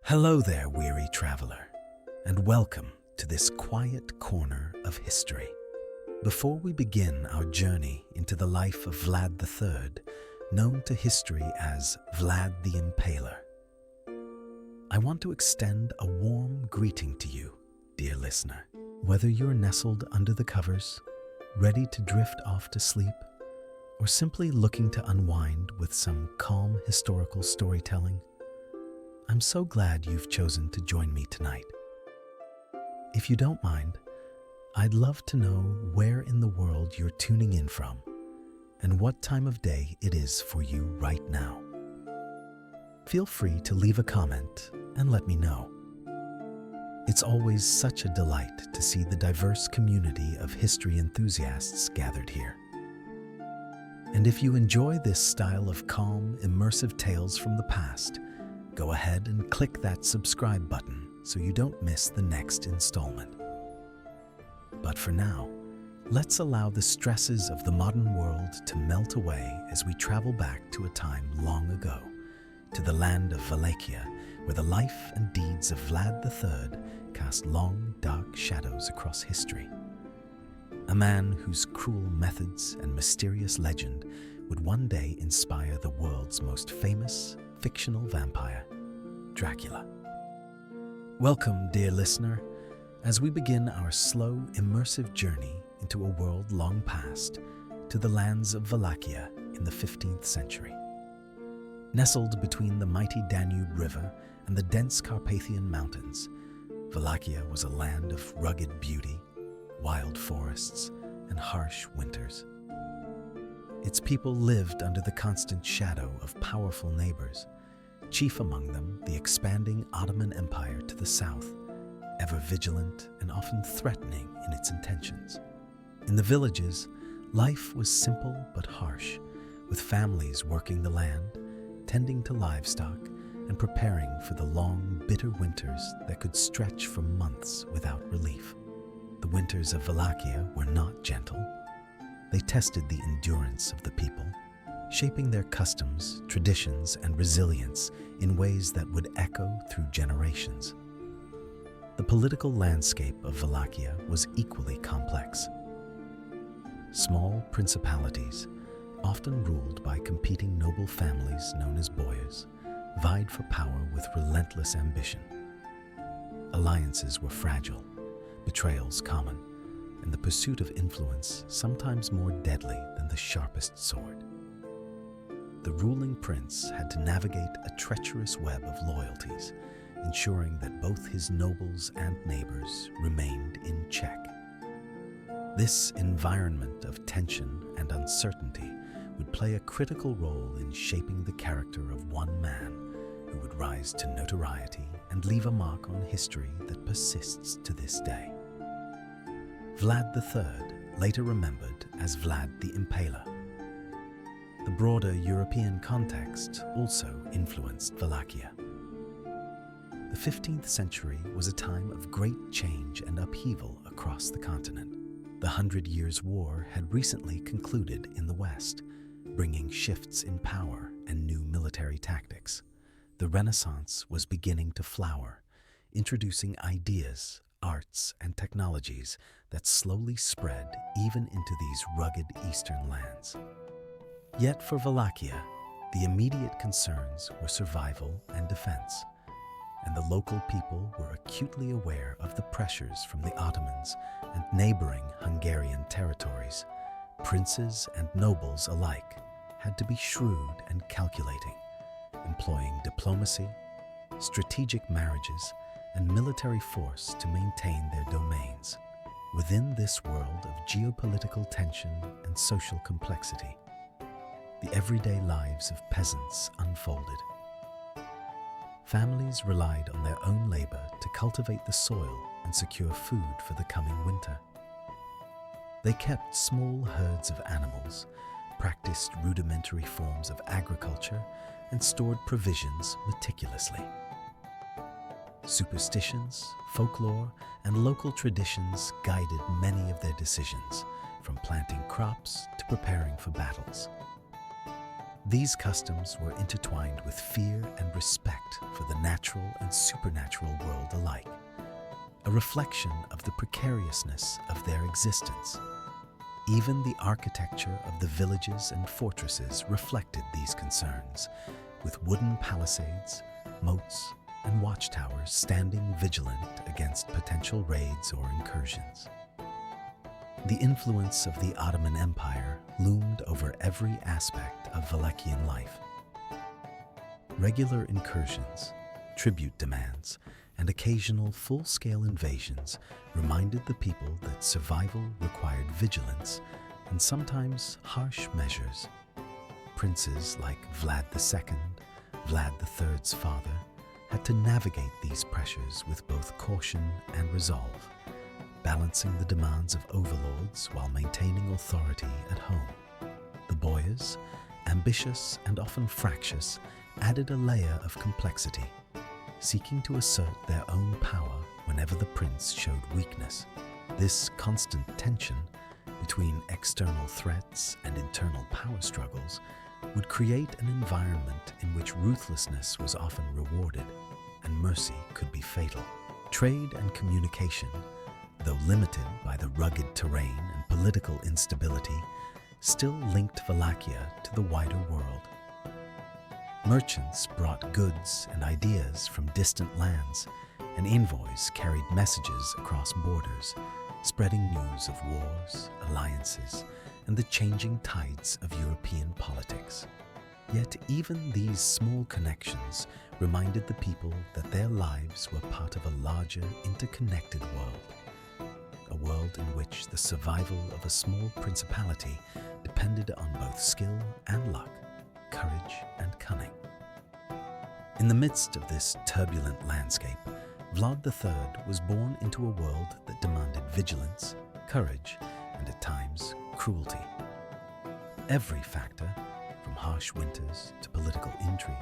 Hello there, weary traveler, and welcome to this quiet corner of history. Before we begin our journey into the life of Vlad III, known to history as Vlad the Impaler, I want to extend a warm greeting to you, dear listener. Whether you're nestled under the covers, ready to drift off to sleep, or simply looking to unwind with some calm historical storytelling, I'm so glad you've chosen to join me tonight. If you don't mind, I'd love to know where in the world you're tuning in from and what time of day it is for you right now. Feel free to leave a comment and let me know. It's always such a delight to see the diverse community of history enthusiasts gathered here. And if you enjoy this style of calm, immersive tales from the past, go ahead and click that subscribe button so you don't miss the next installment. But for now, let's allow the stresses of the modern world to melt away as we travel back to a time long ago, to the land of Wallachia, where the life and deeds of Vlad III cast long, dark shadows across history. A man whose cruel methods and mysterious legend would one day inspire the world's most famous fictional vampire, Dracula. Welcome, dear listener, as we begin our slow, immersive journey into a world long past, to the lands of Wallachia in the 15th century. Nestled between the mighty Danube River and the dense Carpathian Mountains, Wallachia was a land of rugged beauty, wild forests, and harsh winters. Its people lived under the constant shadow of powerful neighbors, chief among them the expanding Ottoman Empire to the south, ever vigilant and often threatening in its intentions. In the villages, life was simple but harsh, with families working the land, tending to livestock, and preparing for the long, bitter winters that could stretch for months without relief. The winters of Wallachia were not gentle. They tested the endurance of the people, shaping their customs, traditions, and resilience in ways that would echo through generations. The political landscape of Wallachia was equally complex. Small principalities, often ruled by competing noble families known as boyars, vied for power with relentless ambition. Alliances were fragile, betrayals common, and the pursuit of influence sometimes more deadly than the sharpest sword. The ruling prince had to navigate a treacherous web of loyalties, ensuring that both his nobles and neighbors remained in check. This environment of tension and uncertainty would play a critical role in shaping the character of one man who would rise to notoriety and leave a mark on history that persists to this day. Vlad III, later remembered as Vlad the Impaler. The broader European context also influenced Wallachia. The 15th century was a time of great change and upheaval across the continent. The 100 Years' War had recently concluded in the West, bringing shifts in power and new military tactics. The Renaissance was beginning to flower, introducing ideas, arts, and technologies that slowly spread even into these rugged eastern lands. Yet for Wallachia, the immediate concerns were survival and defense, and the local people were acutely aware of the pressures from the Ottomans and neighboring Hungarian territories. Princes and nobles alike had to be shrewd and calculating, employing diplomacy, strategic marriages, and military force to maintain their domains. Within this world of geopolitical tension and social complexity, the everyday lives of peasants unfolded. Families relied on their own labor to cultivate the soil and secure food for the coming winter. They kept small herds of animals, practiced rudimentary forms of agriculture, and stored provisions meticulously. Superstitions, folklore, and local traditions guided many of their decisions, from planting crops to preparing for battles. These customs were intertwined with fear and respect for the natural and supernatural world alike, a reflection of the precariousness of their existence. Even the architecture of the villages and fortresses reflected these concerns, with wooden palisades, moats, and watchtowers standing vigilant against potential raids or incursions. The influence of the Ottoman Empire loomed over every aspect of Wallachian life. Regular incursions, tribute demands, and occasional full-scale invasions reminded the people that survival required vigilance and sometimes harsh measures. Princes like Vlad II, Vlad III's father, had to navigate these pressures with both caution and resolve, balancing the demands of overlords while maintaining authority at home. The boyars, ambitious and often fractious, added a layer of complexity, seeking to assert their own power whenever the prince showed weakness. This constant tension between external threats and internal power struggles would create an environment in which ruthlessness was often rewarded and mercy could be fatal. Trade and communication, though limited by the rugged terrain and political instability, still linked Wallachia to the wider world. Merchants brought goods and ideas from distant lands, and envoys carried messages across borders, spreading news of wars, alliances, and the changing tides of European politics. Yet even these small connections reminded the people that their lives were part of a larger, interconnected world, a world in which the survival of a small principality depended on both skill and luck, courage and cunning. In the midst of this turbulent landscape, Vlad III was born into a world that demanded vigilance, courage, and at times, cruelty. Every factor, from harsh winters to political intrigue,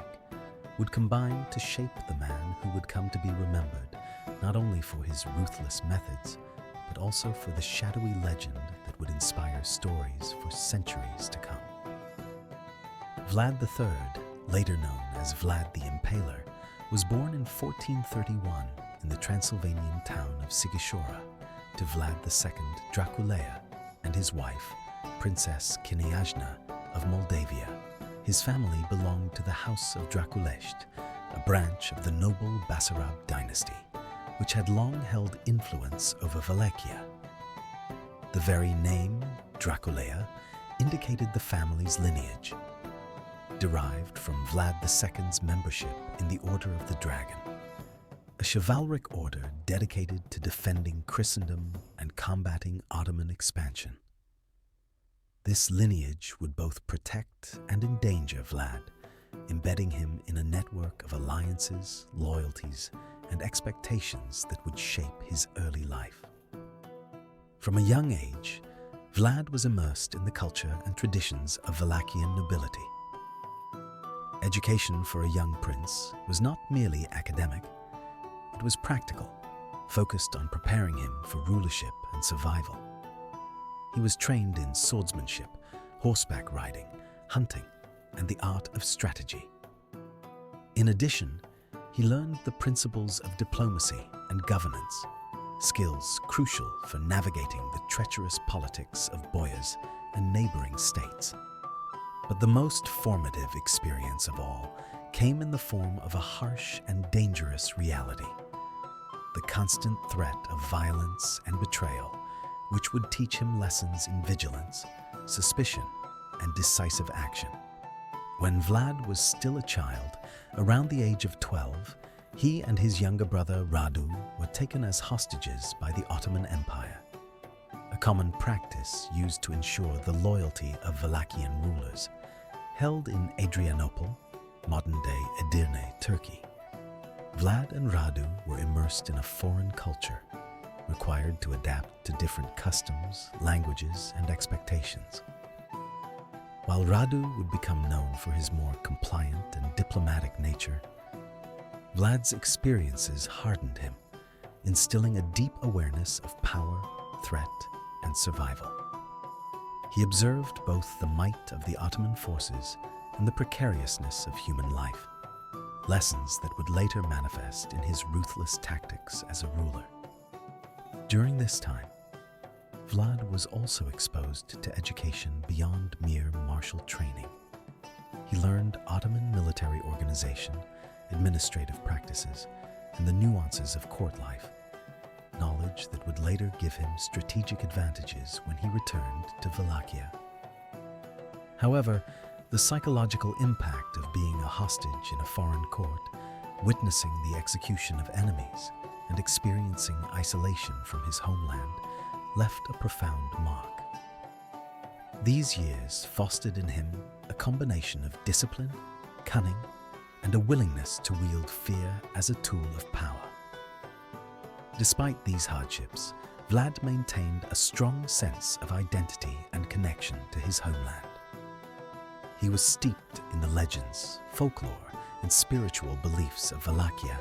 would combine to shape the man who would come to be remembered not only for his ruthless methods, but also for the shadowy legend that would inspire stories for centuries to come. Vlad III, later known as Vlad the Impaler, was born in 1431 in the Transylvanian town of Sighișoara to Vlad II Dracula and his wife, Princess Kniazna of Moldavia. His family belonged to the House of Draculești, a branch of the noble Basarab dynasty, which had long held influence over Wallachia. The very name, Dracula, indicated the family's lineage, derived from Vlad II's membership in the Order of the Dragon, a chivalric order dedicated to defending Christendom and combating Ottoman expansion. This lineage would both protect and endanger Vlad, embedding him in a network of alliances, loyalties, and expectations that would shape his early life. From a young age, Vlad was immersed in the culture and traditions of Wallachian nobility. Education for a young prince was not merely academic, it was practical, focused on preparing him for rulership and survival. He was trained in swordsmanship, horseback riding, hunting, and the art of strategy. In addition, he learned the principles of diplomacy and governance, skills crucial for navigating the treacherous politics of boyars and neighboring states. But the most formative experience of all came in the form of a harsh and dangerous reality, the constant threat of violence and betrayal, which would teach him lessons in vigilance, suspicion, and decisive action. When Vlad was still a child, around the age of 12, he and his younger brother Radu were taken as hostages by the Ottoman Empire, a common practice used to ensure the loyalty of Wallachian rulers. Held in Adrianople, modern-day Edirne, Turkey, Vlad and Radu were immersed in a foreign culture, required to adapt to different customs, languages, and expectations. While Radu would become known for his more compliant and diplomatic nature, Vlad's experiences hardened him, instilling a deep awareness of power, threat, and survival. He observed both the might of the Ottoman forces and the precariousness of human life, lessons that would later manifest in his ruthless tactics as a ruler. During this time, Vlad was also exposed to education beyond mere martial training. He learned Ottoman military organization, administrative practices, and the nuances of court life, knowledge that would later give him strategic advantages when he returned to Wallachia. However, the psychological impact of being a hostage in a foreign court, witnessing the execution of enemies, and experiencing isolation from his homeland left a profound mark. These years fostered in him a combination of discipline, cunning, and a willingness to wield fear as a tool of power. Despite these hardships, Vlad maintained a strong sense of identity and connection to his homeland. He was steeped in the legends, folklore, and spiritual beliefs of Wallachia.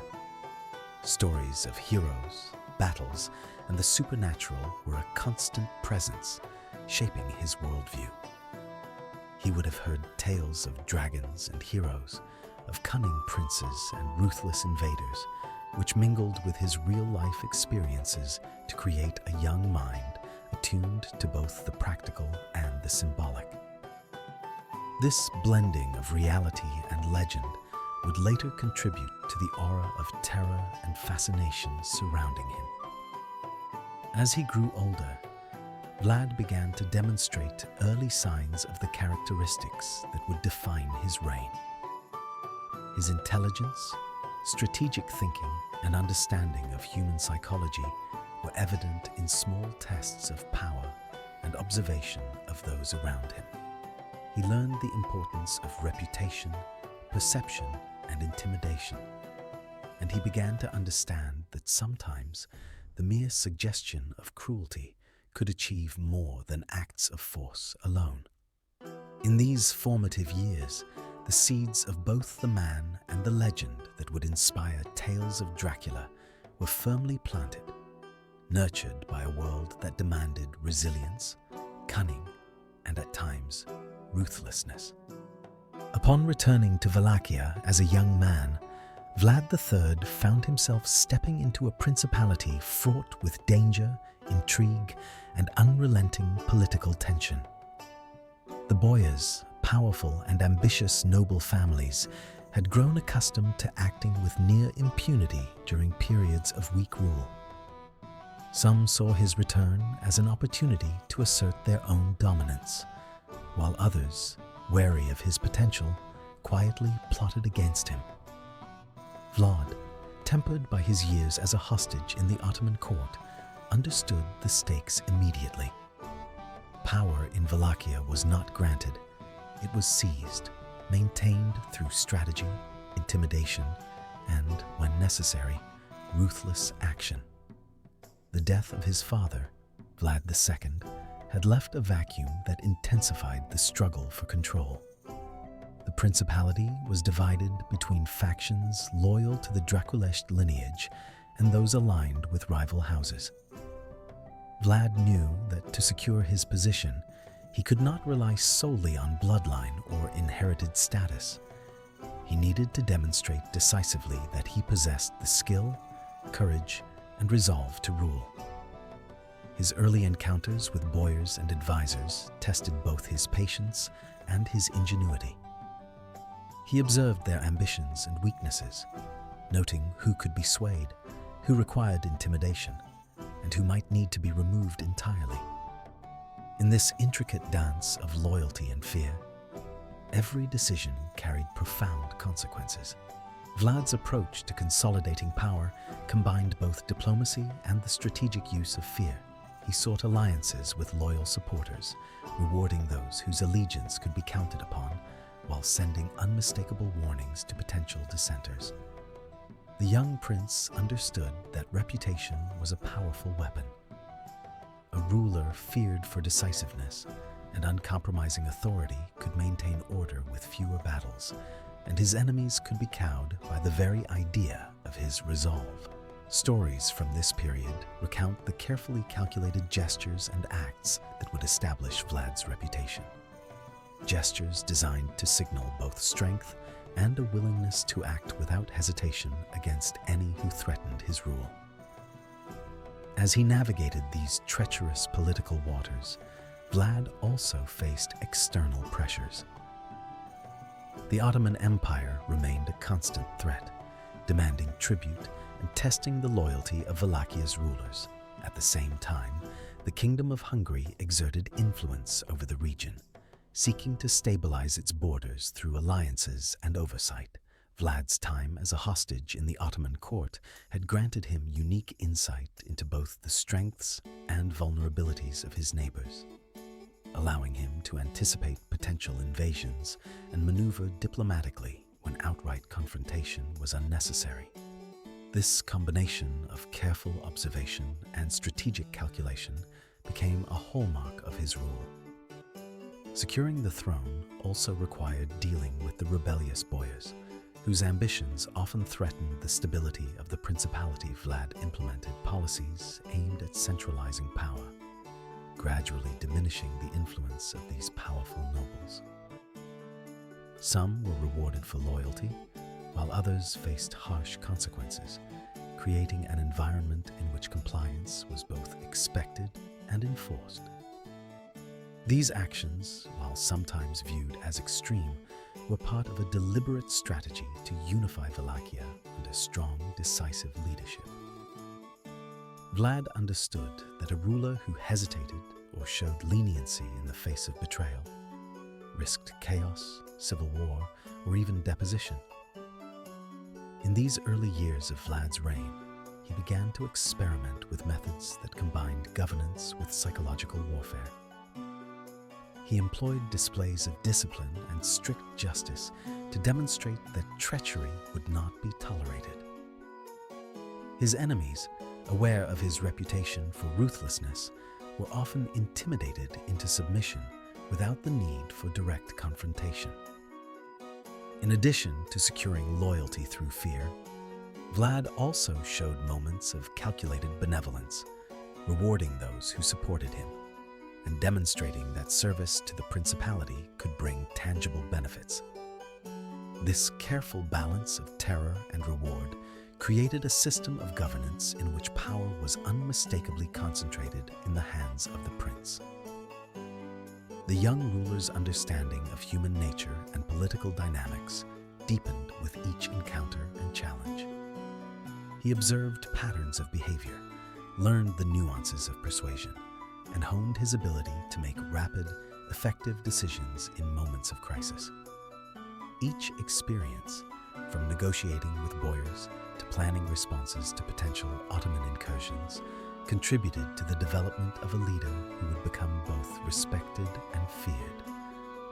Stories of heroes, battles, and the supernatural were a constant presence, shaping his worldview. He would have heard tales of dragons and heroes, of cunning princes and ruthless invaders, which mingled with his real-life experiences to create a young mind attuned to both the practical and the symbolic. This blending of reality and legend would later contribute to the aura of terror and fascination surrounding him. As he grew older, Vlad began to demonstrate early signs of the characteristics that would define his reign. His intelligence, strategic thinking, and understanding of human psychology were evident in small tests of power and observation of those around him. He learned the importance of reputation, perception, and intimidation, and he began to understand that sometimes the mere suggestion of cruelty could achieve more than acts of force alone. In these formative years, the seeds of both the man and the legend that would inspire tales of Dracula were firmly planted, nurtured by a world that demanded resilience, cunning, and at times, ruthlessness. Upon returning to Wallachia as a young man, Vlad III found himself stepping into a principality fraught with danger, intrigue, and unrelenting political tension. The Boyars, powerful and ambitious noble families, had grown accustomed to acting with near impunity during periods of weak rule. Some saw his return as an opportunity to assert their own dominance, while others, wary of his potential, quietly plotted against him. Vlad, tempered by his years as a hostage in the Ottoman court, understood the stakes immediately. Power in Wallachia was not granted. It was seized, maintained through strategy, intimidation, and, when necessary, ruthless action. The death of his father, Vlad II, had left a vacuum that intensified the struggle for control. The principality was divided between factions loyal to the Draculesque lineage and those aligned with rival houses. Vlad knew that to secure his position, he could not rely solely on bloodline or inherited status. He needed to demonstrate decisively that he possessed the skill, courage, and resolve to rule. His early encounters with boyars and advisors tested both his patience and his ingenuity. He observed their ambitions and weaknesses, noting who could be swayed, who required intimidation, and who might need to be removed entirely. In this intricate dance of loyalty and fear, every decision carried profound consequences. Vlad's approach to consolidating power combined both diplomacy and the strategic use of fear. He sought alliances with loyal supporters, rewarding those whose allegiance could be counted upon, while sending unmistakable warnings to potential dissenters. The young prince understood that reputation was a powerful weapon. A ruler feared for decisiveness and uncompromising authority could maintain order with fewer battles, and his enemies could be cowed by the very idea of his resolve. Stories from this period recount the carefully calculated gestures and acts that would establish Vlad's reputation. gestures designed to signal both strength and a willingness to act without hesitation against any who threatened his rule. As he navigated these treacherous political waters, Vlad also faced external pressures. The Ottoman Empire remained a constant threat, demanding tribute and testing the loyalty of Wallachia's rulers. At the same time, the Kingdom of Hungary exerted influence over the region, seeking to stabilize its borders through alliances and oversight. Vlad's time as a hostage in the Ottoman court had granted him unique insight into both the strengths and vulnerabilities of his neighbors, allowing him to anticipate potential invasions and maneuver diplomatically when outright confrontation was unnecessary. This combination of careful observation and strategic calculation became a hallmark of his rule. Securing the throne also required dealing with the rebellious boyars, whose ambitions often threatened the stability of the principality. Vlad implemented policies aimed at centralizing power, gradually diminishing the influence of these powerful nobles. Some were rewarded for loyalty, while others faced harsh consequences, creating an environment in which compliance was both expected and enforced. These actions, while sometimes viewed as extreme, were part of a deliberate strategy to unify Wallachia under strong, decisive leadership. Vlad understood that a ruler who hesitated or showed leniency in the face of betrayal risked chaos, civil war, or even deposition. In these early years of Vlad's reign, he began to experiment with methods that combined governance with psychological warfare. He employed displays of discipline and strict justice to demonstrate that treachery would not be tolerated. His enemies, aware of his reputation for ruthlessness, were often intimidated into submission without the need for direct confrontation. In addition to securing loyalty through fear, Vlad also showed moments of calculated benevolence, rewarding those who supported him, and demonstrating that service to the principality could bring tangible benefits. This careful balance of terror and reward created a system of governance in which power was unmistakably concentrated in the hands of the prince. The young ruler's understanding of human nature and political dynamics deepened with each encounter and challenge. He observed patterns of behavior, learned the nuances of persuasion, and honed his ability to make rapid, effective decisions in moments of crisis. Each experience, from negotiating with boyars to planning responses to potential Ottoman incursions, contributed to the development of a leader who would become both respected and feared.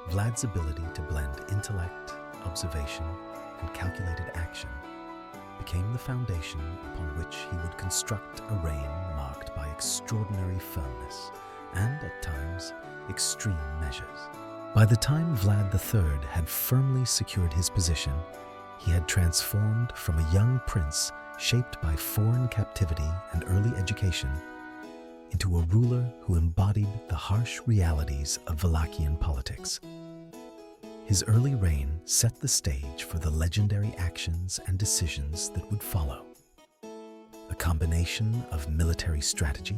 Vlad's ability to blend intellect, observation, and calculated action became the foundation upon which he would construct a reign marked by extraordinary firmness and, at times, extreme measures. By the time Vlad III had firmly secured his position, he had transformed from a young prince shaped by foreign captivity and early education into a ruler who embodied the harsh realities of Wallachian politics. His early reign set the stage for the legendary actions and decisions that would follow. A combination of military strategy,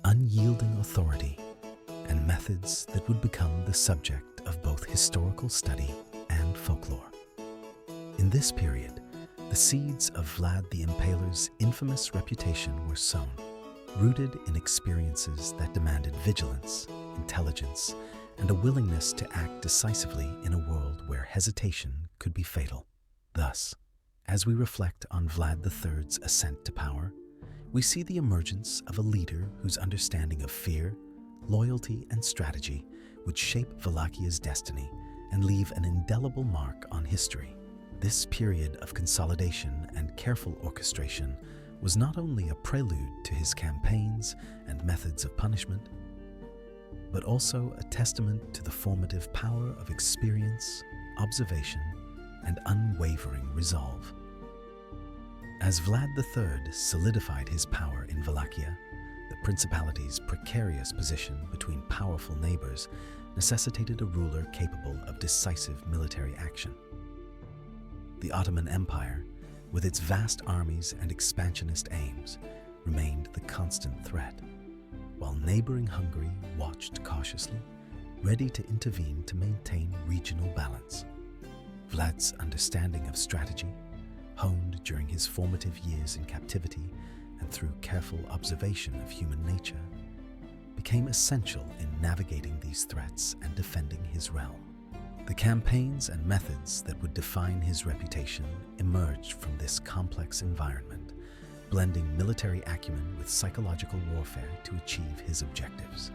unyielding authority, and methods that would become the subject of both historical study and folklore. In this period, the seeds of Vlad the Impaler's infamous reputation were sown, rooted in experiences that demanded vigilance, intelligence, and a willingness to act decisively in a world where hesitation could be fatal. Thus, as we reflect on Vlad III's ascent to power, we see the emergence of a leader whose understanding of fear, loyalty, and strategy would shape Wallachia's destiny and leave an indelible mark on history. This period of consolidation and careful orchestration was not only a prelude to his campaigns and methods of punishment, but also a testament to the formative power of experience, observation, and unwavering resolve. As Vlad III solidified his power in Wallachia, the principality's precarious position between powerful neighbors necessitated a ruler capable of decisive military action. The Ottoman Empire, with its vast armies and expansionist aims, remained the constant threat, while neighboring Hungary watched cautiously, ready to intervene to maintain regional balance. Vlad's understanding of strategy, honed during his formative years in captivity and through careful observation of human nature, became essential in navigating these threats and defending his realm. The campaigns and methods that would define his reputation emerged from this complex environment, blending military acumen with psychological warfare to achieve his objectives.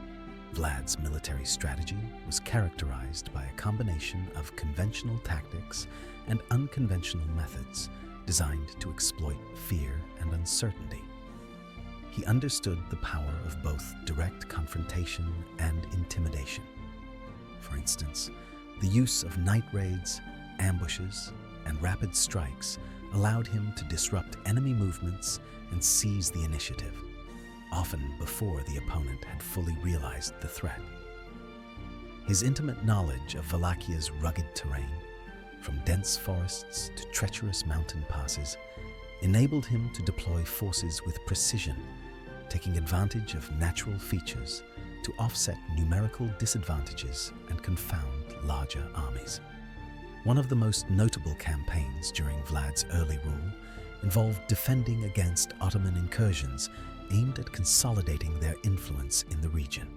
Vlad's military strategy was characterized by a combination of conventional tactics and unconventional methods designed to exploit fear and uncertainty. He understood the power of both direct confrontation and intimidation. For instance, the use of night raids, ambushes, and rapid strikes allowed him to disrupt enemy movements and seize the initiative, often before the opponent had fully realized the threat. His intimate knowledge of Wallachia's rugged terrain, from dense forests to treacherous mountain passes, enabled him to deploy forces with precision, taking advantage of natural features to offset numerical disadvantages and confound larger armies. One of the most notable campaigns during Vlad's early rule involved defending against Ottoman incursions aimed at consolidating their influence in the region.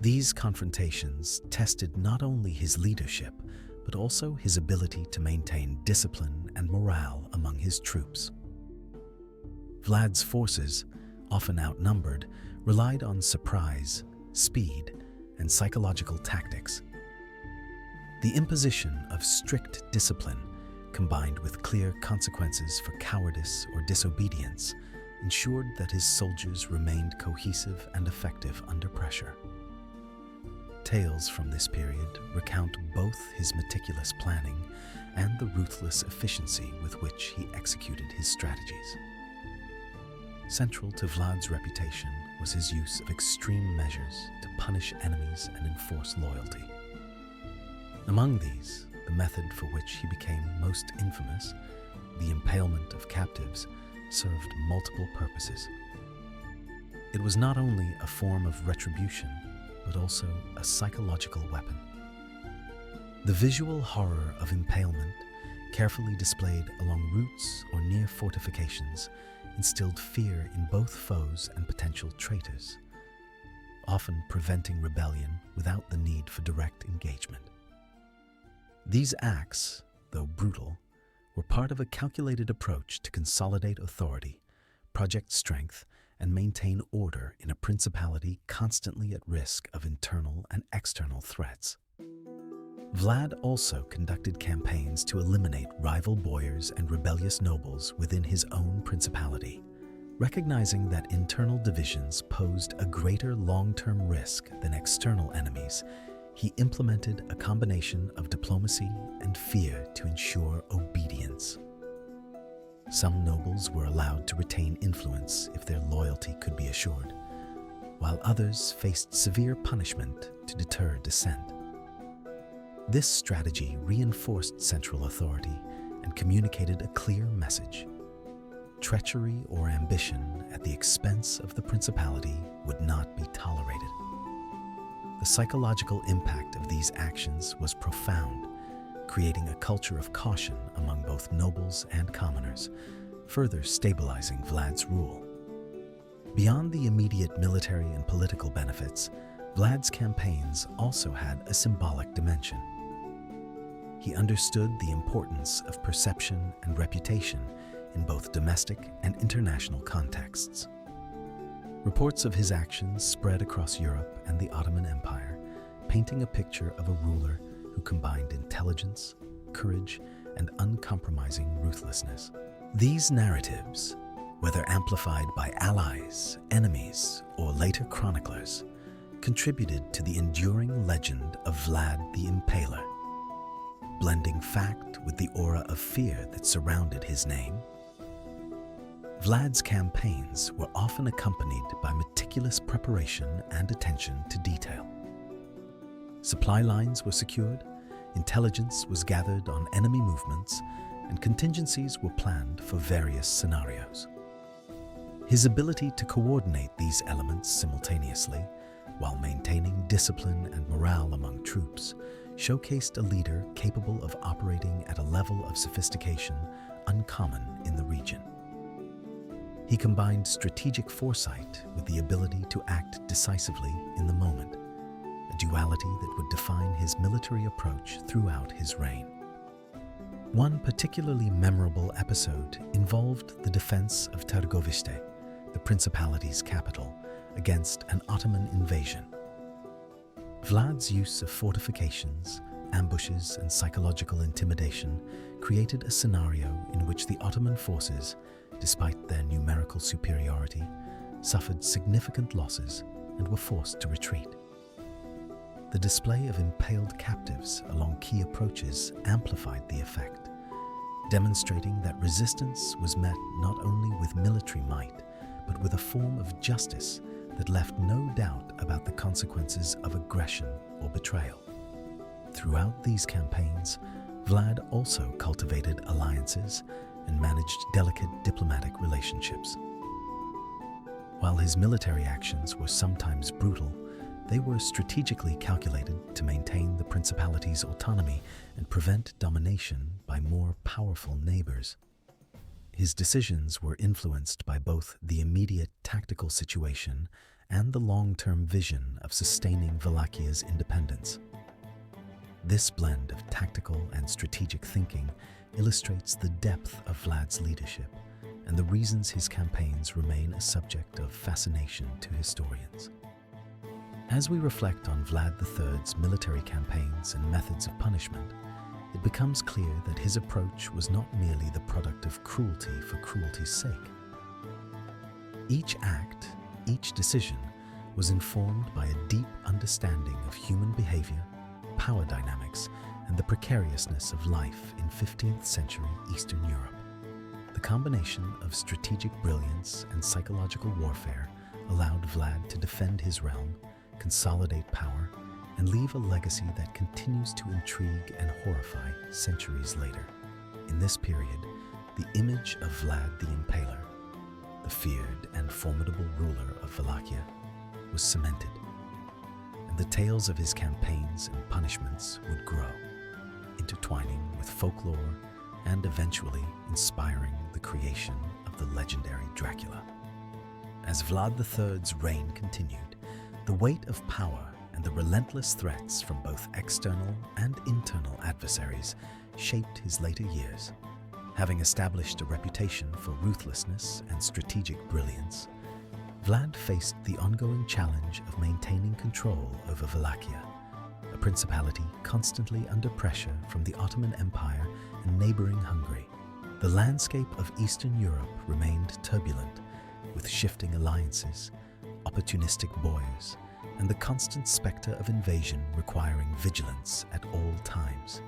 These confrontations tested not only his leadership, but also his ability to maintain discipline and morale among his troops. Vlad's forces, often outnumbered, relied on surprise, speed, and psychological tactics. The imposition of strict discipline, combined with clear consequences for cowardice or disobedience, ensured that his soldiers remained cohesive and effective under pressure. Tales from this period recount both his meticulous planning and the ruthless efficiency with which he executed his strategies. Central to Vlad's reputation was his use of extreme measures to punish enemies and enforce loyalty. Among these, the method for which he became most infamous, the impalement of captives, served multiple purposes. It was not only a form of retribution, but also a psychological weapon. The visual horror of impalement, carefully displayed along routes or near fortifications, instilled fear in both foes and potential traitors, often preventing rebellion without the need for direct engagement. These acts, though brutal, were part of a calculated approach to consolidate authority, project strength, and maintain order in a principality constantly at risk of internal and external threats. Vlad also conducted campaigns to eliminate rival boyars and rebellious nobles within his own principality. Recognizing that internal divisions posed a greater long-term risk than external enemies, he implemented a combination of diplomacy and fear to ensure obedience. Some nobles were allowed to retain influence if their loyalty could be assured, while others faced severe punishment to deter dissent. This strategy reinforced central authority and communicated a clear message. Treachery or ambition at the expense of the principality would not be tolerated. The psychological impact of these actions was profound, creating a culture of caution among both nobles and commoners, further stabilizing Vlad's rule. Beyond the immediate military and political benefits, Vlad's campaigns also had a symbolic dimension. He understood the importance of perception and reputation in both domestic and international contexts. Reports of his actions spread across Europe and the Ottoman Empire, painting a picture of a ruler who combined intelligence, courage, and uncompromising ruthlessness. These narratives, whether amplified by allies, enemies, or later chroniclers, contributed to the enduring legend of Vlad the Impaler. Blending fact with the aura of fear that surrounded his name, Vlad's campaigns were often accompanied by meticulous preparation and attention to detail. Supply lines were secured, intelligence was gathered on enemy movements, and contingencies were planned for various scenarios. His ability to coordinate these elements simultaneously, while maintaining discipline and morale among troops, showcased a leader capable of operating at a level of sophistication uncommon in the region. He combined strategic foresight with the ability to act decisively in the moment, a duality that would define his military approach throughout his reign. One particularly memorable episode involved the defense of Târgoviște, the principality's capital, against an Ottoman invasion. Vlad's use of fortifications, ambushes, and psychological intimidation created a scenario in which the Ottoman forces, despite their numerical superiority, suffered significant losses and were forced to retreat. The display of impaled captives along key approaches amplified the effect, demonstrating that resistance was met not only with military might, but with a form of justice that left no doubt about the consequences of aggression or betrayal. Throughout these campaigns, Vlad also cultivated alliances and managed delicate diplomatic relationships. While his military actions were sometimes brutal, they were strategically calculated to maintain the principality's autonomy and prevent domination by more powerful neighbors. His decisions were influenced by both the immediate tactical situation and the long-term vision of sustaining Wallachhia's independence. This blend of tactical and strategic thinking illustrates the depth of Vlad's leadership and the reasons his campaigns remain a subject of fascination to historians. As we reflect on Vlad III's military campaigns and methods of punishment, it becomes clear that his approach was not merely the product of cruelty for cruelty's sake. Each act, each decision, was informed by a deep understanding of human behavior, power dynamics, and the precariousness of life in 15th century Eastern Europe. The combination of strategic brilliance and psychological warfare allowed Vlad to defend his realm, consolidate power, and leave a legacy that continues to intrigue and horrify centuries later. In this period, the image of Vlad the Impaler, the feared and formidable ruler of Wallachia, was cemented, and the tales of his campaigns and punishments would grow, intertwining with folklore and eventually inspiring the creation of the legendary Dracula. As Vlad III's reign continued, the weight of power and the relentless threats from both external and internal adversaries shaped his later years. Having established a reputation for ruthlessness and strategic brilliance, Vlad faced the ongoing challenge of maintaining control over Wallachia, a principality constantly under pressure from the Ottoman Empire and neighboring Hungary. The landscape of Eastern Europe remained turbulent, with shifting alliances, opportunistic boyars, and the constant specter of invasion requiring vigilance at all times.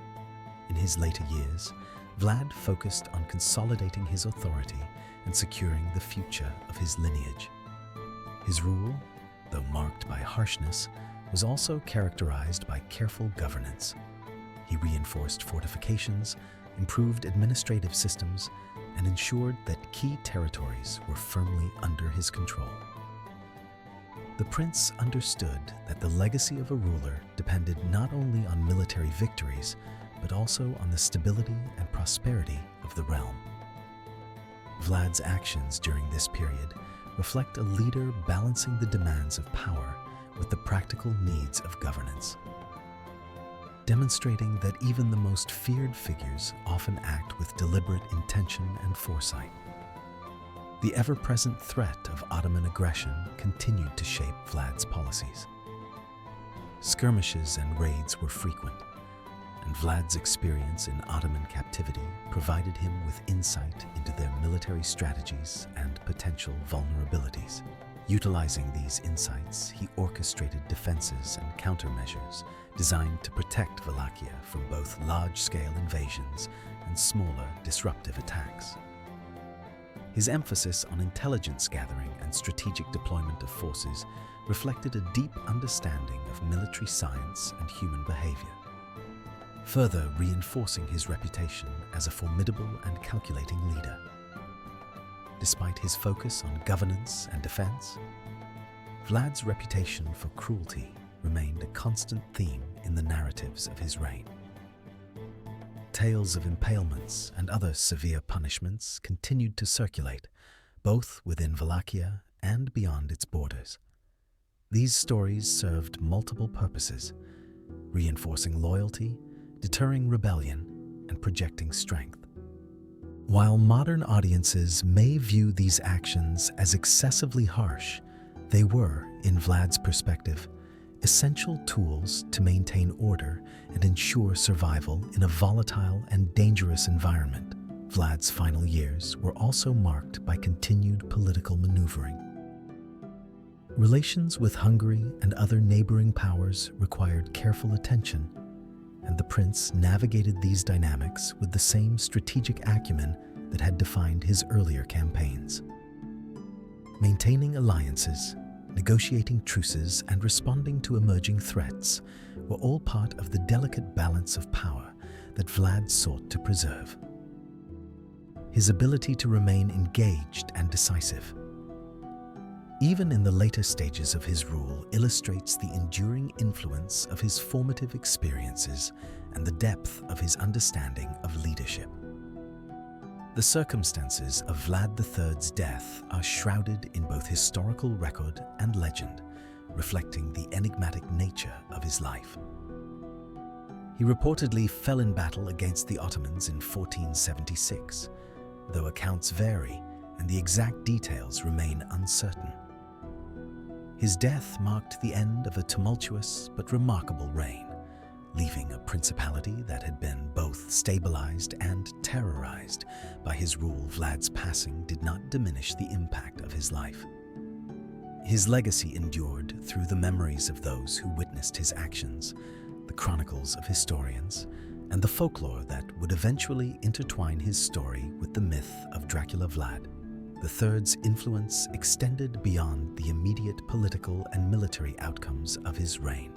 In his later years, Vlad focused on consolidating his authority and securing the future of his lineage. His rule, though marked by harshness, was also characterized by careful governance. He reinforced fortifications, improved administrative systems, and ensured that key territories were firmly under his control. The prince understood that the legacy of a ruler depended not only on military victories, but also on the stability and prosperity of the realm. Vlad's actions during this period reflect a leader balancing the demands of power with the practical needs of governance, demonstrating that even the most feared figures often act with deliberate intention and foresight. The ever-present threat of Ottoman aggression continued to shape Vlad's policies. Skirmishes and raids were frequent, and Vlad's experience in Ottoman captivity provided him with insight into their military strategies and potential vulnerabilities. Utilizing these insights, he orchestrated defenses and countermeasures designed to protect Wallachia from both large-scale invasions and smaller disruptive attacks. His emphasis on intelligence gathering and strategic deployment of forces reflected a deep understanding of military science and human behavior, further reinforcing his reputation as a formidable and calculating leader. Despite his focus on governance and defense, Vlad's reputation for cruelty remained a constant theme in the narratives of his reign. Tales of impalements and other severe punishments continued to circulate, both within Wallachia and beyond its borders. These stories served multiple purposes, reinforcing loyalty, deterring rebellion, and projecting strength. While modern audiences may view these actions as excessively harsh, they were, in Vlad's perspective, essential tools to maintain order and ensure survival in a volatile and dangerous environment. Vlad's final years were also marked by continued political maneuvering. Relations with Hungary and other neighboring powers required careful attention, and the prince navigated these dynamics with the same strategic acumen that had defined his earlier campaigns. Maintaining alliances, negotiating truces, and responding to emerging threats were all part of the delicate balance of power that Vlad sought to preserve. His ability to remain engaged and decisive, even in the later stages of his rule, illustrates the enduring influence of his formative experiences and the depth of his understanding of leadership. The circumstances of Vlad III's death are shrouded in both historical record and legend, reflecting the enigmatic nature of his life. He reportedly fell in battle against the Ottomans in 1476, though accounts vary and the exact details remain uncertain. His death marked the end of a tumultuous but remarkable reign, leaving a principality that had been both stabilized and terrorized by his rule. Vlad's passing did not diminish the impact of his life. His legacy endured through the memories of those who witnessed his actions, the chronicles of historians, and the folklore that would eventually intertwine his story with the myth of Dracula. Vlad III's influence extended beyond the immediate political and military outcomes of his reign.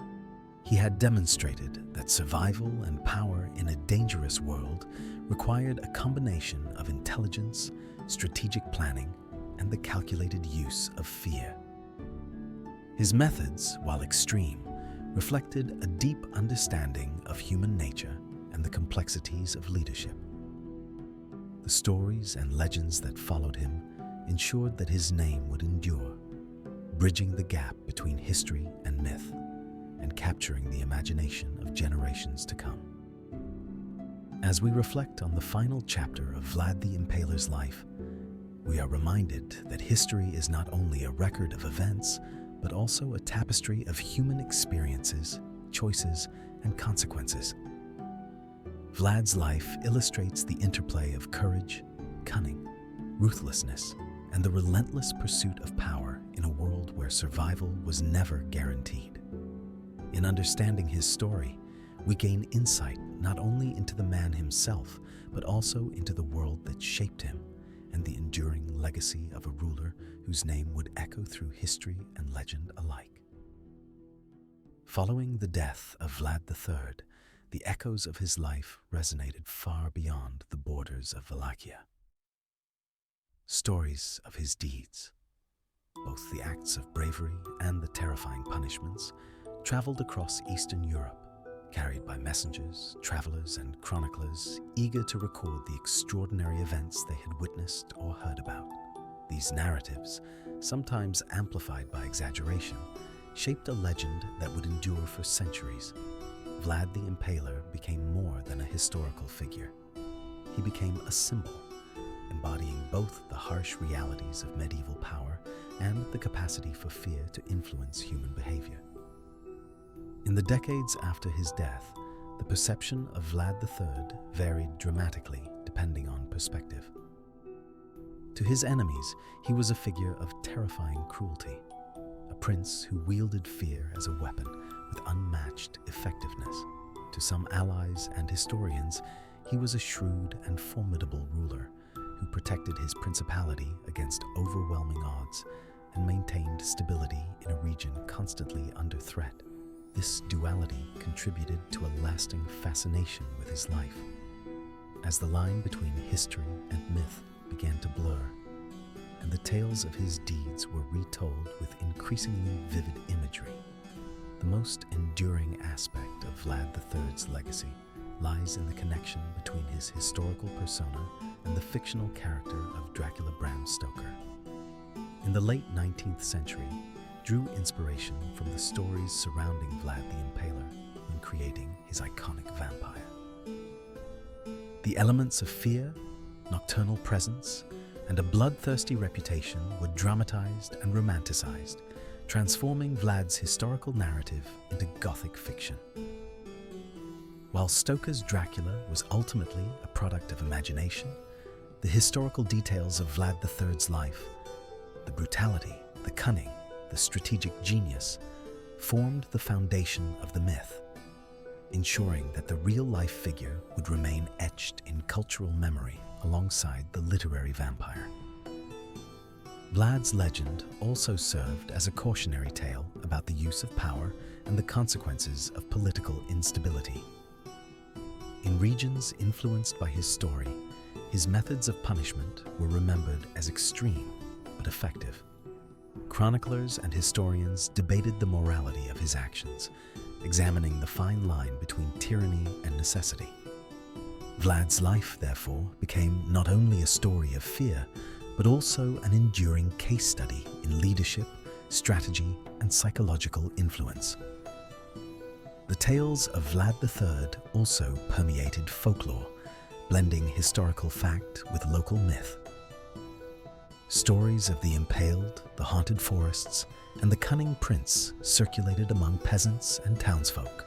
He had demonstrated that survival and power in a dangerous world required a combination of intelligence, strategic planning, and the calculated use of fear. His methods, while extreme, reflected a deep understanding of human nature and the complexities of leadership. The stories and legends that followed him ensured that his name would endure, bridging the gap between history and myth, and capturing the imagination of generations to come. As we reflect on the final chapter of Vlad the Impaler's life, we are reminded that history is not only a record of events, but also a tapestry of human experiences, choices, and consequences. Vlad's life illustrates the interplay of courage, cunning, ruthlessness, and the relentless pursuit of power in a world where survival was never guaranteed. In understanding his story, we gain insight not only into the man himself, but also into the world that shaped him and the enduring legacy of a ruler whose name would echo through history and legend alike. Following the death of Vlad III, the echoes of his life resonated far beyond the borders of Wallachia. Stories of his deeds, both the acts of bravery and the terrifying punishments, traveled across Eastern Europe, carried by messengers, travelers, and chroniclers eager to record the extraordinary events they had witnessed or heard about. These narratives, sometimes amplified by exaggeration, shaped a legend that would endure for centuries. Vlad the Impaler became more than a historical figure. He became a symbol, embodying both the harsh realities of medieval power and the capacity for fear to influence human behavior. In the decades after his death, the perception of Vlad III varied dramatically depending on perspective. To his enemies, he was a figure of terrifying cruelty, a prince who wielded fear as a weapon with unmatched effectiveness. To some allies and historians, he was a shrewd and formidable ruler, who protected his principality against overwhelming odds and maintained stability in a region constantly under threat. This duality contributed to a lasting fascination with his life. As the line between history and myth began to blur, and the tales of his deeds were retold with increasingly vivid imagery, the most enduring aspect of Vlad III's legacy lies in the connection between his historical persona and the fictional character of Dracula Bram Stoker. In the late 19th century, drew inspiration from the stories surrounding Vlad the Impaler when creating his iconic vampire. The elements of fear, nocturnal presence, and a bloodthirsty reputation were dramatized and romanticized, transforming Vlad's historical narrative into Gothic fiction. While Stoker's Dracula was ultimately a product of imagination, the historical details of Vlad III's life, the brutality, the cunning, the strategic genius, formed the foundation of the myth, ensuring that the real-life figure would remain etched in cultural memory alongside the literary vampire. Vlad's legend also served as a cautionary tale about the use of power and the consequences of political instability. In regions influenced by his story, his methods of punishment were remembered as extreme but effective. Chroniclers and historians debated the morality of his actions, examining the fine line between tyranny and necessity. Vlad's life, therefore, became not only a story of fear, but also an enduring case study in leadership, strategy, and psychological influence. The tales of Vlad III also permeated folklore, blending historical fact with local myth. Stories of the impaled, the haunted forests, and the cunning prince circulated among peasants and townsfolk,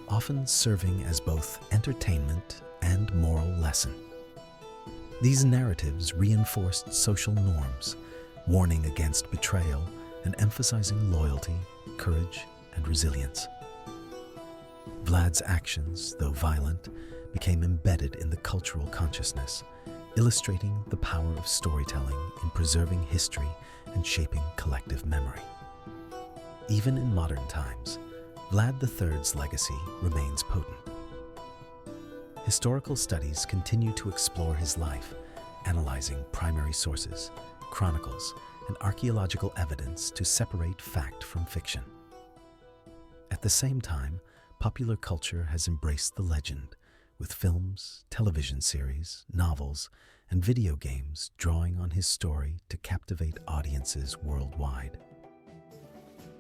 often serving as both entertainment and moral lesson. These narratives reinforced social norms, warning against betrayal and emphasizing loyalty, courage, and resilience. Vlad's actions, though violent, became embedded in the cultural consciousness, illustrating the power of storytelling in preserving history and shaping collective memory. Even in modern times, Vlad III's legacy remains potent. Historical studies continue to explore his life, analyzing primary sources, chronicles, and archaeological evidence to separate fact from fiction. At the same time, popular culture has embraced the legend, with films, television series, novels, and video games drawing on his story to captivate audiences worldwide.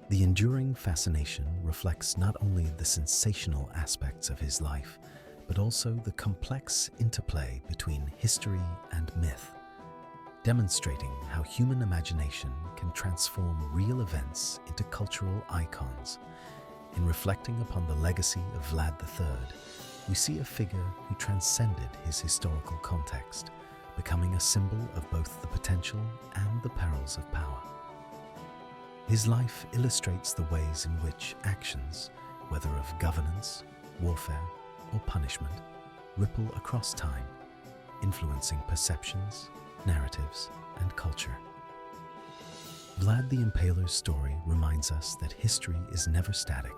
The enduring fascination reflects not only the sensational aspects of his life, but also the complex interplay between history and myth, demonstrating how human imagination can transform real events into cultural icons. In reflecting upon the legacy of Vlad III, we see a figure who transcended his historical context, becoming a symbol of both the potential and the perils of power. His life illustrates the ways in which actions, whether of governance, warfare, or punishment, ripple across time, influencing perceptions, narratives, and culture. Vlad the Impaler's story reminds us that history is never static.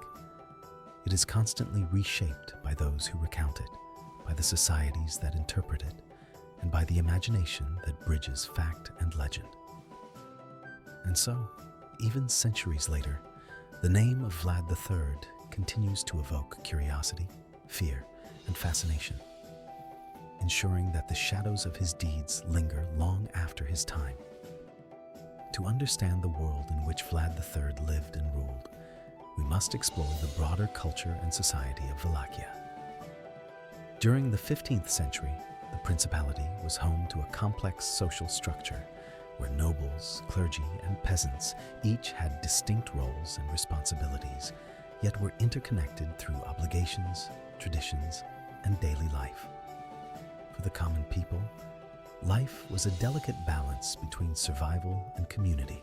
It is constantly reshaped by those who recount it, by the societies that interpret it, and by the imagination that bridges fact and legend. And so, even centuries later, the name of Vlad III continues to evoke curiosity, fear, and fascination, ensuring that the shadows of his deeds linger long after his time. To understand the world in which Vlad III lived and ruled, we must explore the broader culture and society of Wallachia. During the 15th century, the principality was home to a complex social structure where nobles, clergy, and peasants each had distinct roles and responsibilities, yet were interconnected through obligations, traditions, and daily life. For the common people, life was a delicate balance between survival and community,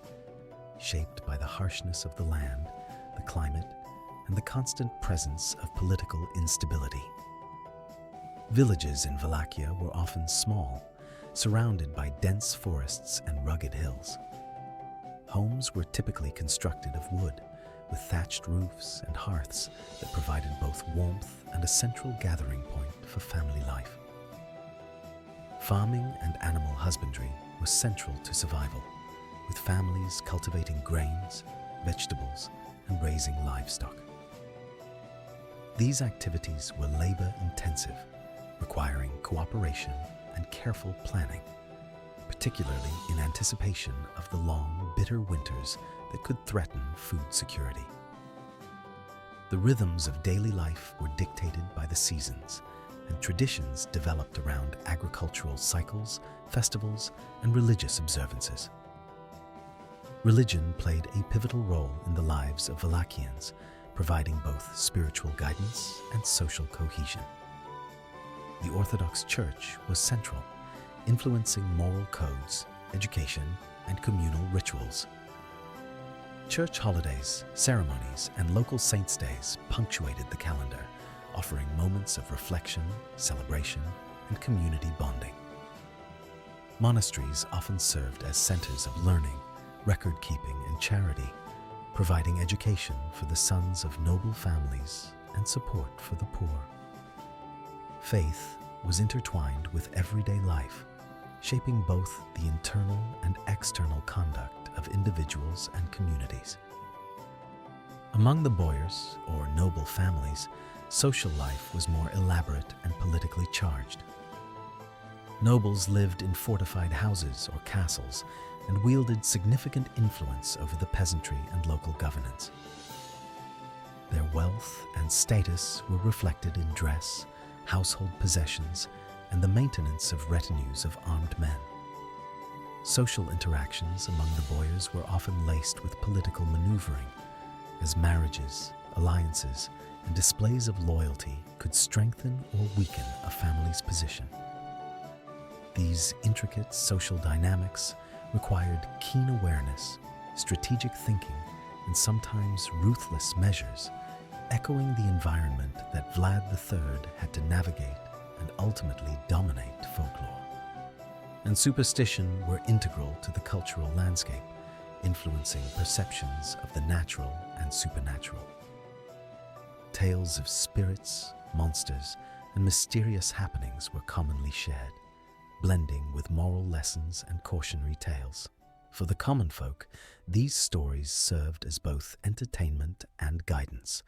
shaped by the harshness of the land, the climate, and the constant presence of political instability. Villages in Wallachia were often small, surrounded by dense forests and rugged hills. Homes were typically constructed of wood, with thatched roofs and hearths that provided both warmth and a central gathering point for family life. Farming and animal husbandry was central to survival, with families cultivating grains, vegetables, and raising livestock. These activities were labor-intensive, requiring cooperation and careful planning, particularly in anticipation of the long, bitter winters that could threaten food security. The rhythms of daily life were dictated by the seasons, and traditions developed around agricultural cycles, festivals, and religious observances. Religion played a pivotal role in the lives of Wallachians, providing both spiritual guidance and social cohesion. The Orthodox Church was central, influencing moral codes, education, and communal rituals. Church holidays, ceremonies, and local saints' days punctuated the calendar, offering moments of reflection, celebration, and community bonding. Monasteries often served as centers of learning, record-keeping, and charity, providing education for the sons of noble families and support for the poor. Faith was intertwined with everyday life, shaping both the internal and external conduct of individuals and communities. Among the boyars, or noble families, social life was more elaborate and politically charged. Nobles lived in fortified houses or castles and wielded significant influence over the peasantry and local governance. Their wealth and status were reflected in dress, household possessions, and the maintenance of retinues of armed men. Social interactions among the boyars were often laced with political maneuvering, as marriages, alliances, and displays of loyalty could strengthen or weaken a family's position. These intricate social dynamics required keen awareness, strategic thinking, and sometimes ruthless measures, echoing the environment that Vlad III had to navigate and ultimately dominate folklore. And superstition were integral to the cultural landscape, influencing perceptions of the natural and supernatural. Tales of spirits, monsters, and mysterious happenings were commonly shared, blending with moral lessons and cautionary tales. For the common folk, these stories served as both entertainment and guidance,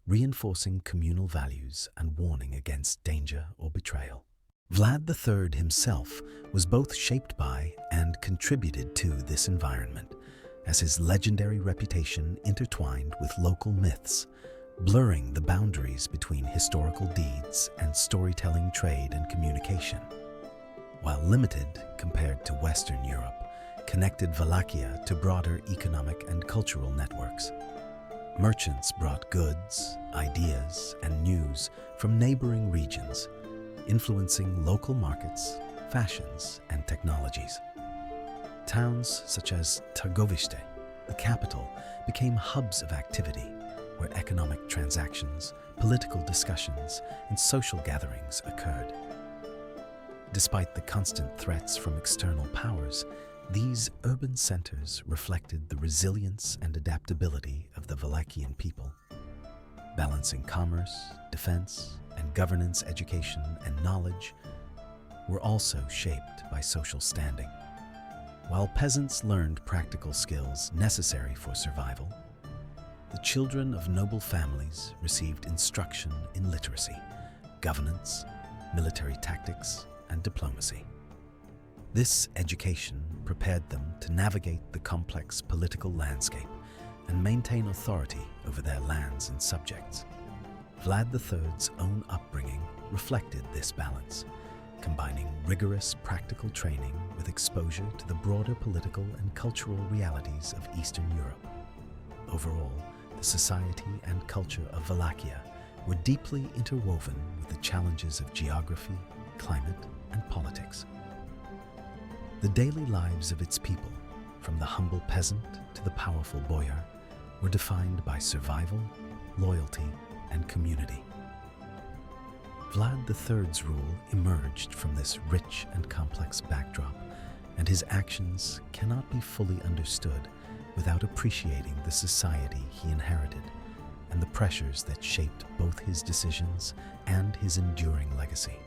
reinforcing communal values and warning against danger or betrayal. Vlad III himself was both shaped by and contributed to this environment, as his legendary reputation intertwined with local myths, blurring the boundaries between historical deeds and storytelling, trade, and communication. While limited compared to Western Europe, connected Wallachia to broader economic and cultural networks. Merchants brought goods, ideas, and news from neighboring regions, influencing local markets, fashions, and technologies. Towns such as Targoviste, the capital, became hubs of activity where economic transactions, political discussions, and social gatherings occurred. Despite the constant threats from external powers, these urban centers reflected the resilience and adaptability of the Wallachian people. Balancing commerce, defense, and governance, education, and knowledge were also shaped by social standing. While peasants learned practical skills necessary for survival, the children of noble families received instruction in literacy, governance, military tactics, and diplomacy. This education prepared them to navigate the complex political landscape and maintain authority over their lands and subjects. Vlad III's own upbringing reflected this balance, combining rigorous practical training with exposure to the broader political and cultural realities of Eastern Europe. Overall, the society and culture of Wallachia were deeply interwoven with the challenges of geography, climate, and politics. The daily lives of its people, from the humble peasant to the powerful boyar, were defined by survival, loyalty, and community. Vlad III's rule emerged from this rich and complex backdrop, and his actions cannot be fully understood without appreciating the society he inherited and the pressures that shaped both his decisions and his enduring legacy.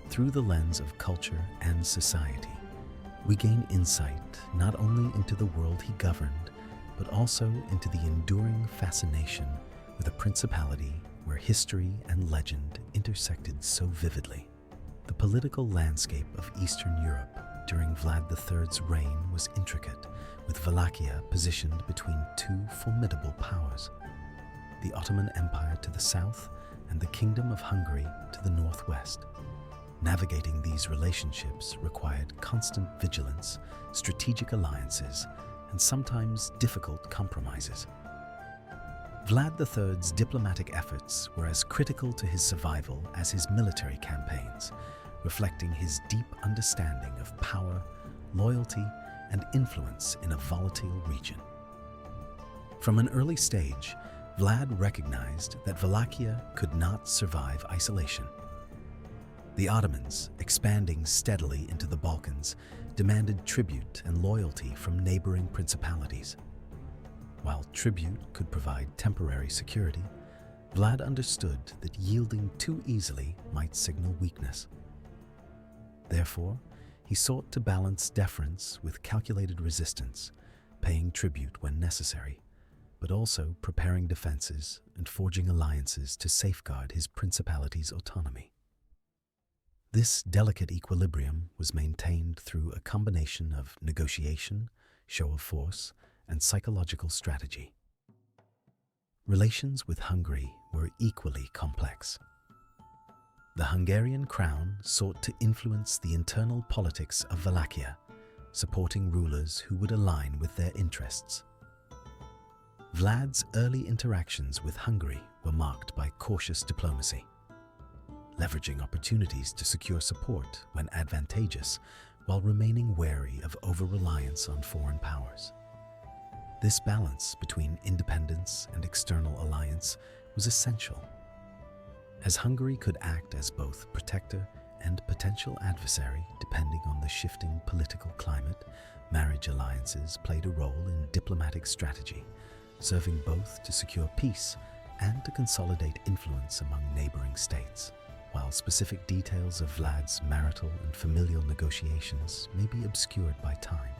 Through the lens of culture and society, we gain insight not only into the world he governed, but also into the enduring fascination with a principality where history and legend intersected so vividly. The political landscape of Eastern Europe during Vlad III's reign was intricate, with Wallachia positioned between two formidable powers: the Ottoman Empire to the south and the Kingdom of Hungary to the northwest. Navigating these relationships required constant vigilance, strategic alliances, and sometimes difficult compromises. Vlad III's diplomatic efforts were as critical to his survival as his military campaigns, reflecting his deep understanding of power, loyalty, and influence in a volatile region. From an early stage, Vlad recognized that Wallachia could not survive isolation. The Ottomans, expanding steadily into the Balkans, demanded tribute and loyalty from neighboring principalities. While tribute could provide temporary security, Vlad understood that yielding too easily might signal weakness. Therefore, he sought to balance deference with calculated resistance, paying tribute when necessary, but also preparing defenses and forging alliances to safeguard his principality's autonomy. This delicate equilibrium was maintained through a combination of negotiation, show of force, and psychological strategy. Relations with Hungary were equally complex. The Hungarian crown sought to influence the internal politics of Wallachia, supporting rulers who would align with their interests. Vlad's early interactions with Hungary were marked by cautious diplomacy, leveraging opportunities to secure support when advantageous, while remaining wary of over-reliance on foreign powers. This balance between independence and external alliance was essential, as Hungary could act as both protector and potential adversary depending on the shifting political climate. Marriage alliances played a role in diplomatic strategy, serving both to secure peace and to consolidate influence among neighboring states. While specific details of Vlad's marital and familial negotiations may be obscured by time,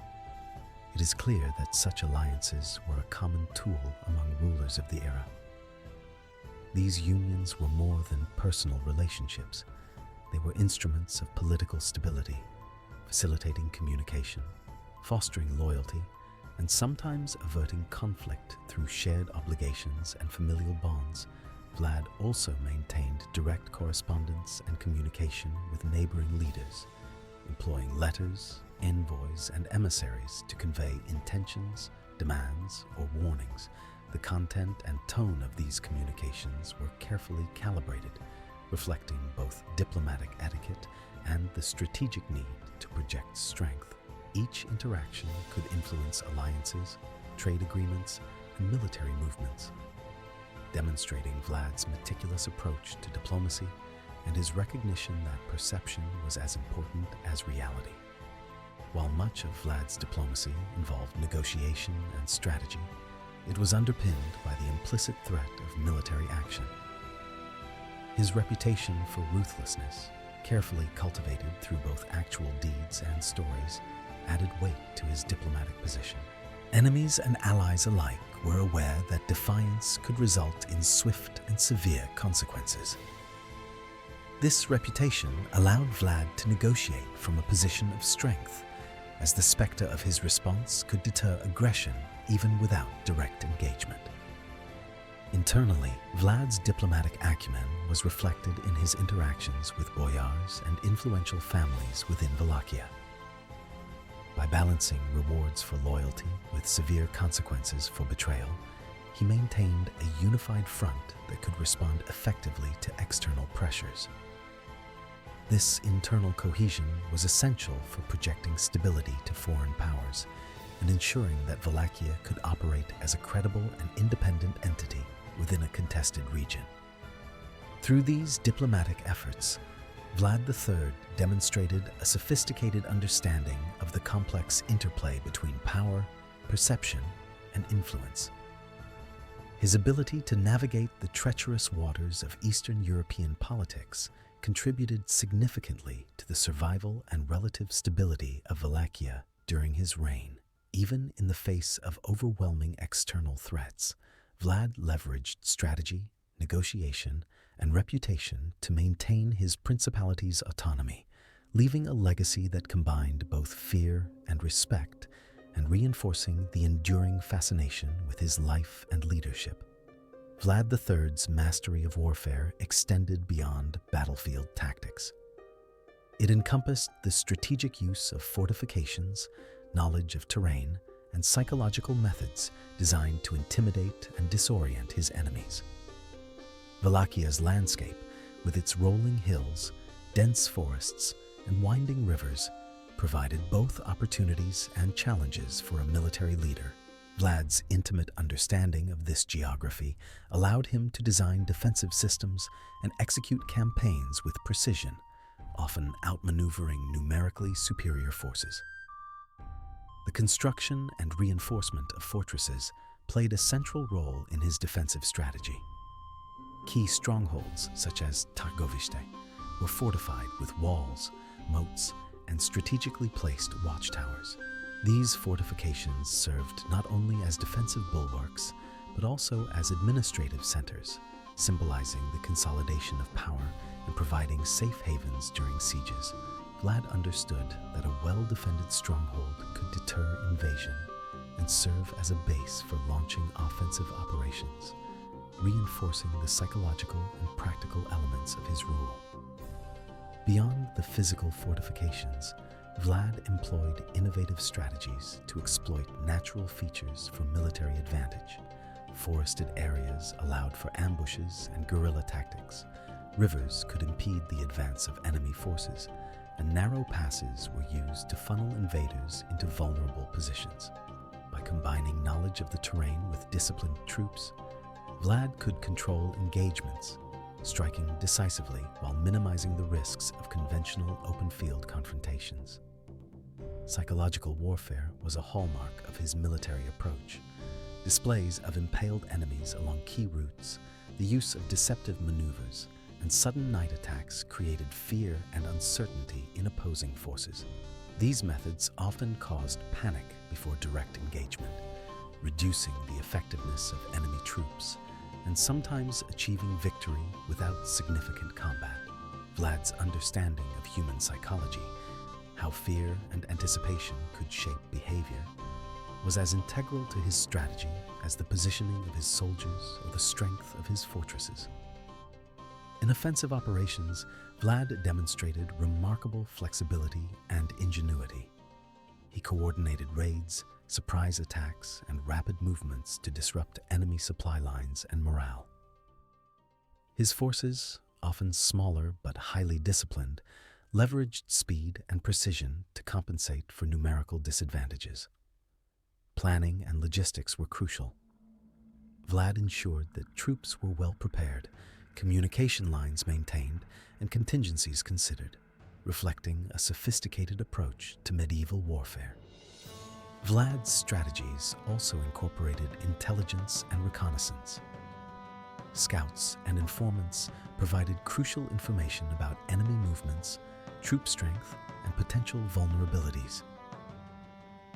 it is clear that such alliances were a common tool among rulers of the era. These unions were more than personal relationships. They were instruments of political stability, facilitating communication, fostering loyalty, and sometimes averting conflict through shared obligations and familial bonds. Vlad also maintained direct correspondence and communication with neighboring leaders, employing letters, envoys, and emissaries to convey intentions, demands, or warnings. The content and tone of these communications were carefully calibrated, reflecting both diplomatic etiquette and the strategic need to project strength. Each interaction could influence alliances, trade agreements, and military movements, demonstrating Vlad's meticulous approach to diplomacy and his recognition that perception was as important as reality. While much of Vlad's diplomacy involved negotiation and strategy, it was underpinned by the implicit threat of military action. His reputation for ruthlessness, carefully cultivated through both actual deeds and stories, added weight to his diplomatic position. Enemies and allies alike were aware that defiance could result in swift and severe consequences. This reputation allowed Vlad to negotiate from a position of strength, as the specter of his response could deter aggression even without direct engagement. Internally, Vlad's diplomatic acumen was reflected in his interactions with boyars and influential families within Wallachia. By balancing rewards for loyalty with severe consequences for betrayal, he maintained a unified front that could respond effectively to external pressures. This internal cohesion was essential for projecting stability to foreign powers and ensuring that Wallachia could operate as a credible and independent entity within a contested region. Through these diplomatic efforts, Vlad III demonstrated a sophisticated understanding of the complex interplay between power, perception, and influence. His ability to navigate the treacherous waters of Eastern European politics contributed significantly to the survival and relative stability of Wallachia during his reign. Even in the face of overwhelming external threats, Vlad leveraged strategy, negotiation, and reputation to maintain his principality's autonomy, leaving a legacy that combined both fear and respect, and reinforcing the enduring fascination with his life and leadership. Vlad III's mastery of warfare extended beyond battlefield tactics. It encompassed the strategic use of fortifications, knowledge of terrain, and psychological methods designed to intimidate and disorient his enemies. Wallachhia's landscape, with its rolling hills, dense forests, and winding rivers, provided both opportunities and challenges for a military leader. Vlad's intimate understanding of this geography allowed him to design defensive systems and execute campaigns with precision, often outmaneuvering numerically superior forces. The construction and reinforcement of fortresses played a central role in his defensive strategy. Key strongholds, such as Targoviste, were fortified with walls, moats, and strategically placed watchtowers. These fortifications served not only as defensive bulwarks, but also as administrative centers, symbolizing the consolidation of power and providing safe havens during sieges. Vlad understood that a well-defended stronghold could deter invasion and serve as a base for launching offensive operations, reinforcing the psychological and practical elements of his rule. Beyond the physical fortifications, Vlad employed innovative strategies to exploit natural features for military advantage. Forested areas allowed for ambushes and guerrilla tactics. Rivers could impede the advance of enemy forces, and narrow passes were used to funnel invaders into vulnerable positions. By combining knowledge of the terrain with disciplined troops, Vlad could control engagements, striking decisively while minimizing the risks of conventional open-field confrontations. Psychological warfare was a hallmark of his military approach. Displays of impaled enemies along key routes, the use of deceptive maneuvers, and sudden night attacks created fear and uncertainty in opposing forces. These methods often caused panic before direct engagement, reducing the effectiveness of enemy troops and sometimes achieving victory without significant combat. Vlad's understanding of human psychology, how fear and anticipation could shape behavior, was as integral to his strategy as the positioning of his soldiers or the strength of his fortresses. In offensive operations, Vlad demonstrated remarkable flexibility and ingenuity. He coordinated raids, surprise attacks, and rapid movements to disrupt enemy supply lines and morale. His forces, often smaller but highly disciplined, leveraged speed and precision to compensate for numerical disadvantages. Planning and logistics were crucial. Vlad ensured that troops were well prepared, communication lines maintained, and contingencies considered, reflecting a sophisticated approach to medieval warfare. Vlad's strategies also incorporated intelligence and reconnaissance. Scouts and informants provided crucial information about enemy movements, troop strength, and potential vulnerabilities.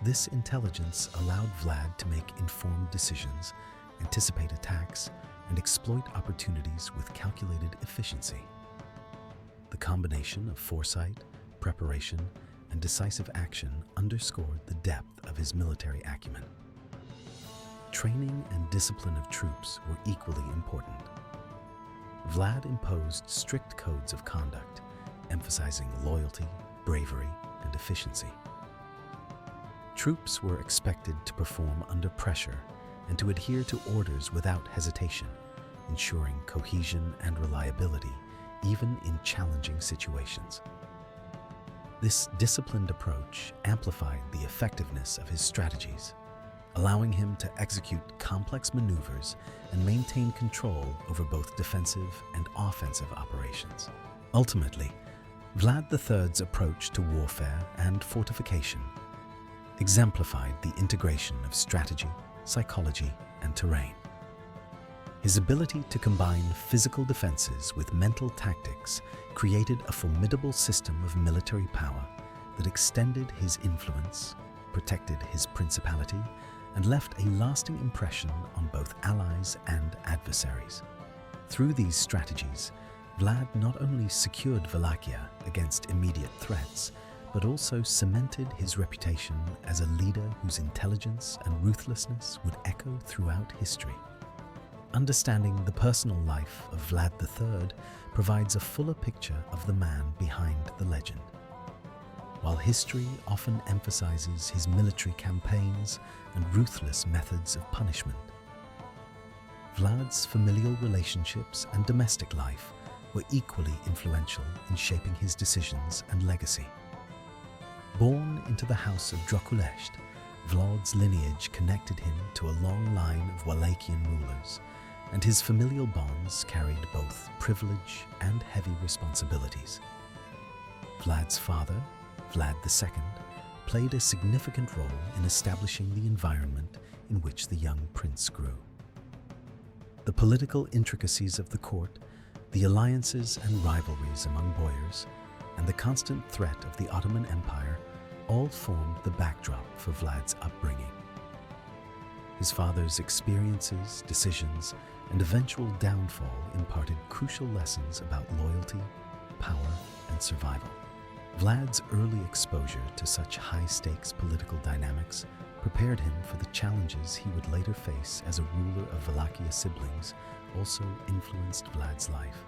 This intelligence allowed Vlad to make informed decisions, anticipate attacks, and exploit opportunities with calculated efficiency. The combination of foresight, preparation, and decisive action underscored the depth of his military acumen. Training and discipline of troops were equally important. Vlad imposed strict codes of conduct, emphasizing loyalty, bravery, and efficiency. Troops were expected to perform under pressure and to adhere to orders without hesitation, ensuring cohesion and reliability even in challenging situations. This disciplined approach amplified the effectiveness of his strategies, allowing him to execute complex maneuvers and maintain control over both defensive and offensive operations. Ultimately, Vlad III's approach to warfare and fortification exemplified the integration of strategy, psychology, and terrain. His ability to combine physical defenses with mental tactics created a formidable system of military power that extended his influence, protected his principality, and left a lasting impression on both allies and adversaries. Through these strategies, Vlad not only secured Wallachia against immediate threats, but also cemented his reputation as a leader whose intelligence and ruthlessness would echo throughout history. Understanding the personal life of Vlad III provides a fuller picture of the man behind the legend. While history often emphasizes his military campaigns and ruthless methods of punishment, Vlad's familial relationships and domestic life were equally influential in shaping his decisions and legacy. Born into the house of Dracula, Vlad's lineage connected him to a long line of Wallachian rulers, and his familial bonds carried both privilege and heavy responsibilities. Vlad's father, Vlad II, played a significant role in establishing the environment in which the young prince grew. The political intricacies of the court, the alliances and rivalries among boyars, and the constant threat of the Ottoman Empire all formed the backdrop for Vlad's upbringing. His father's experiences, decisions, and eventual downfall imparted crucial lessons about loyalty, power, and survival. Vlad's early exposure to such high-stakes political dynamics prepared him for the challenges he would later face as a ruler of Wallachia's siblings also influenced Vlad's life,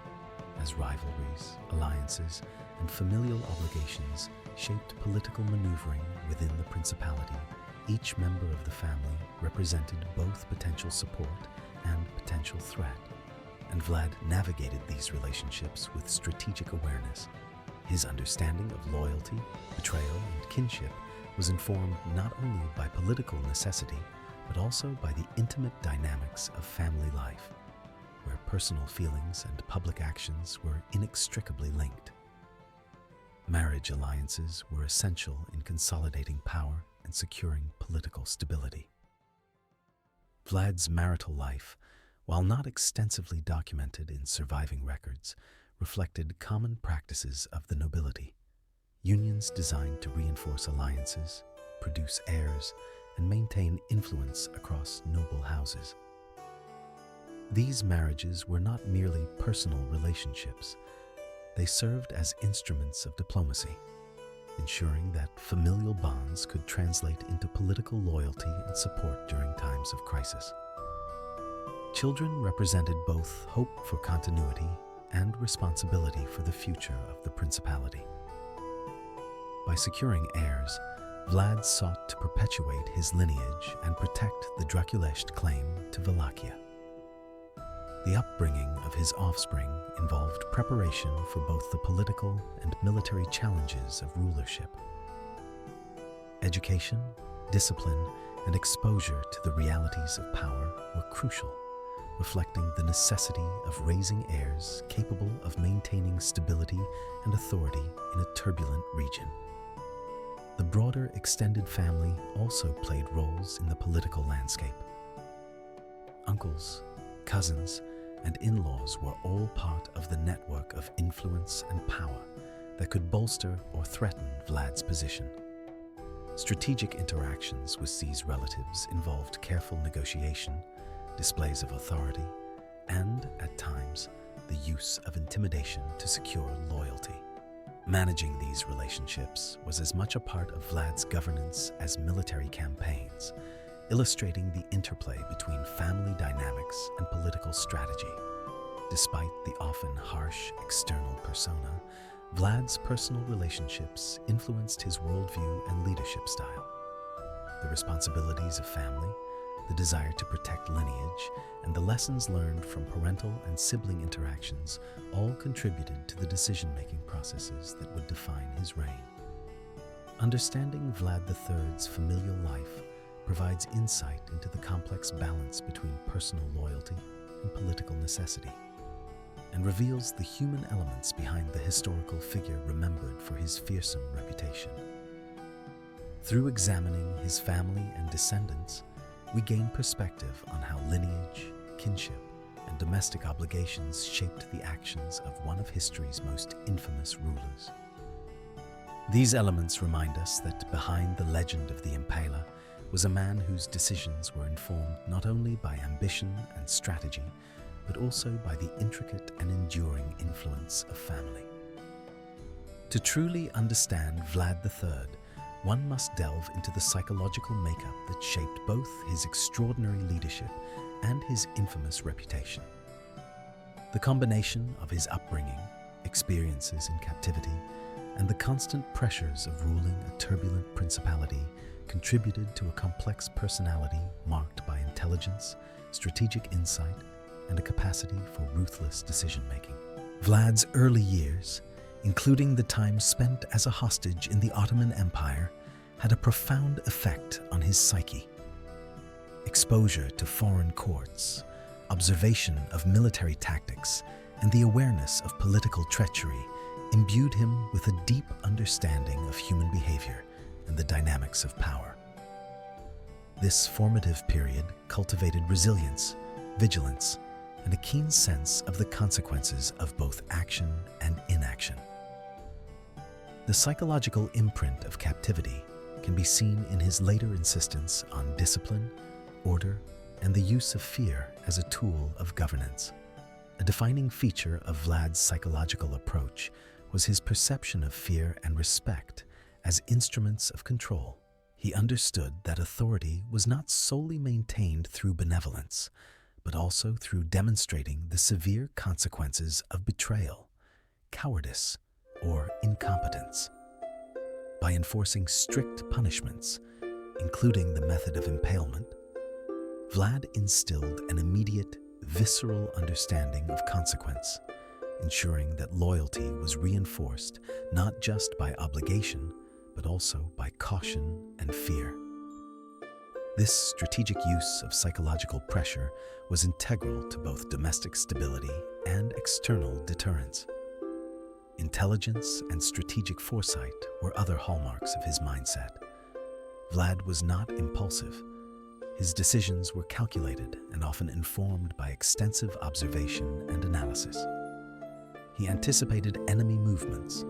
as rivalries, alliances, and familial obligations shaped political maneuvering within the principality. Each member of the family represented both potential support and potential threat, and Vlad navigated these relationships with strategic awareness. His understanding of loyalty, betrayal, and kinship was informed not only by political necessity, but also by the intimate dynamics of family life, where personal feelings and public actions were inextricably linked. Marriage alliances were essential in consolidating power and securing political stability. Vlad's marital life, while not extensively documented in surviving records, reflected common practices of the nobility, unions designed to reinforce alliances, produce heirs, and maintain influence across noble houses. These marriages were not merely personal relationships. They served as instruments of diplomacy, ensuring that familial bonds could translate into political loyalty and support during times of crisis. Children represented both hope for continuity and responsibility for the future of the principality. By securing heirs, Vlad sought to perpetuate his lineage and protect the Draculesque claim to Wallachia. The upbringing of his offspring involved preparation for both the political and military challenges of rulership. Education, discipline, and exposure to the realities of power were crucial, reflecting the necessity of raising heirs capable of maintaining stability and authority in a turbulent region. The broader extended family also played roles in the political landscape. Uncles, cousins, and in-laws were all part of the network of influence and power that could bolster or threaten Vlad's position. Strategic interactions with these relatives involved careful negotiation, displays of authority, and, at times, the use of intimidation to secure loyalty. Managing these relationships was as much a part of Vlad's governance as military campaigns, illustrating the interplay between family dynamics and political strategy. Despite the often harsh external persona, Vlad's personal relationships influenced his worldview and leadership style. The responsibilities of family, the desire to protect lineage, and the lessons learned from parental and sibling interactions all contributed to the decision-making processes that would define his reign. Understanding Vlad III's familial life provides insight into the complex balance between personal loyalty and political necessity, and reveals the human elements behind the historical figure remembered for his fearsome reputation. Through examining his family and descendants, we gain perspective on how lineage, kinship, and domestic obligations shaped the actions of one of history's most infamous rulers. These elements remind us that behind the legend of the Impaler was a man whose decisions were informed not only by ambition and strategy, but also by the intricate and enduring influence of family. To truly understand Vlad III, one must delve into the psychological makeup that shaped both his extraordinary leadership and his infamous reputation. The combination of his upbringing, experiences in captivity, and the constant pressures of ruling a turbulent principality contributed to a complex personality marked by intelligence, strategic insight, and a capacity for ruthless decision-making. Vlad's early years, including the time spent as a hostage in the Ottoman Empire, had a profound effect on his psyche. Exposure to foreign courts, observation of military tactics, and the awareness of political treachery imbued him with a deep understanding of human behavior and the dynamics of power. This formative period cultivated resilience, vigilance, and a keen sense of the consequences of both action and inaction. The psychological imprint of captivity can be seen in his later insistence on discipline, order, and the use of fear as a tool of governance. A defining feature of Vlad's psychological approach was his perception of fear and respect as instruments of control. He understood that authority was not solely maintained through benevolence, but also through demonstrating the severe consequences of betrayal, cowardice, or incompetence. By enforcing strict punishments, including the method of impalement, Vlad instilled an immediate, visceral understanding of consequence, ensuring that loyalty was reinforced not just by obligation, but also by caution and fear. This strategic use of psychological pressure was integral to both domestic stability and external deterrence. Intelligence and strategic foresight were other hallmarks of his mindset. Vlad was not impulsive. His decisions were calculated and often informed by extensive observation and analysis. He anticipated enemy movements,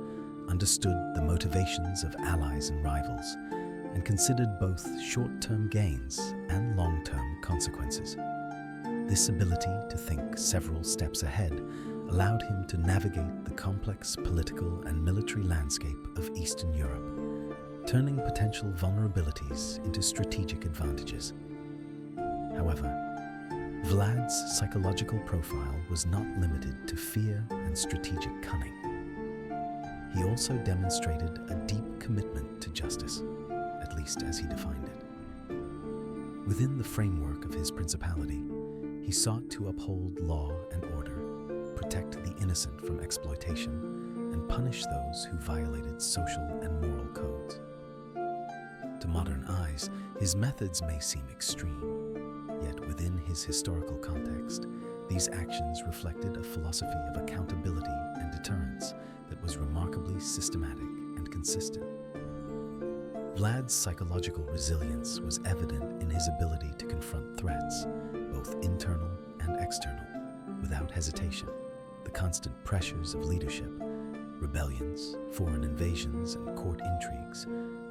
understood the motivations of allies and rivals, and considered both short-term gains and long-term consequences. This ability to think several steps ahead allowed him to navigate the complex political and military landscape of Eastern Europe, turning potential vulnerabilities into strategic advantages. However, Vlad's psychological profile was not limited to fear and strategic cunning. He also demonstrated a deep commitment to justice, at least as he defined it. Within the framework of his principality, he sought to uphold law and order, protect the innocent from exploitation, and punish those who violated social and moral codes. To modern eyes, his methods may seem extreme, yet within his historical context, these actions reflected a philosophy of accountability and deterrence that was remarkably systematic and consistent. Vlad's psychological resilience was evident in his ability to confront threats, both internal and external, without hesitation. The constant pressures of leadership, rebellions, foreign invasions, and court intrigues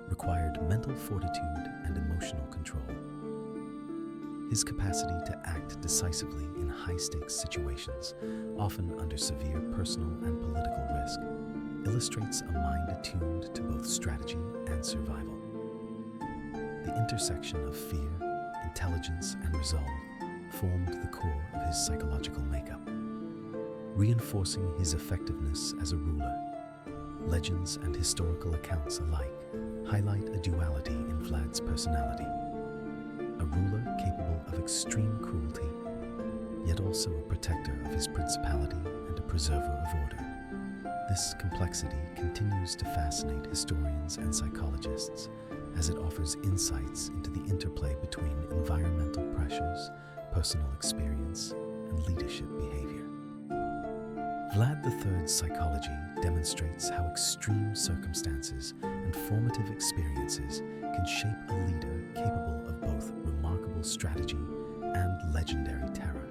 required mental fortitude and emotional control. His capacity to act decisively in high-stakes situations, often under severe personal and political risk, illustrates a mind attuned to both strategy and survival. The intersection of fear, intelligence, and resolve formed the core of his psychological makeup, reinforcing his effectiveness as a ruler. Legends and historical accounts alike highlight a duality in Vlad's personality: a ruler capable of extreme cruelty, yet also a protector of his principality and a preserver of order. This complexity continues to fascinate historians and psychologists as it offers insights into the interplay between environmental pressures, personal experience, and leadership behavior. Vlad III's psychology demonstrates how extreme circumstances and formative experiences can shape a leader capable of both remarkable strategy and legendary terror.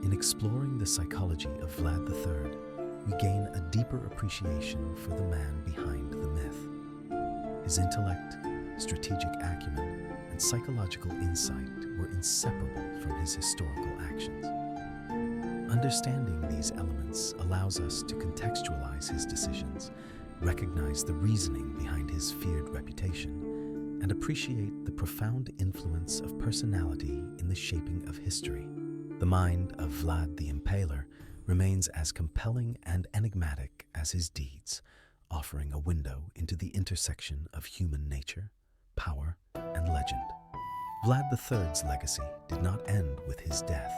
In exploring the psychology of Vlad III, we gain a deeper appreciation for the man behind the myth. His intellect, strategic acumen, and psychological insight were inseparable from his historical actions. Understanding these elements allows us to contextualize his decisions, recognize the reasoning behind his feared reputation, and appreciate the profound influence of personality in the shaping of history. The mind of Vlad the Impaler remains as compelling and enigmatic as his deeds, offering a window into the intersection of human nature, power, and legend. Vlad III's legacy did not end with his death.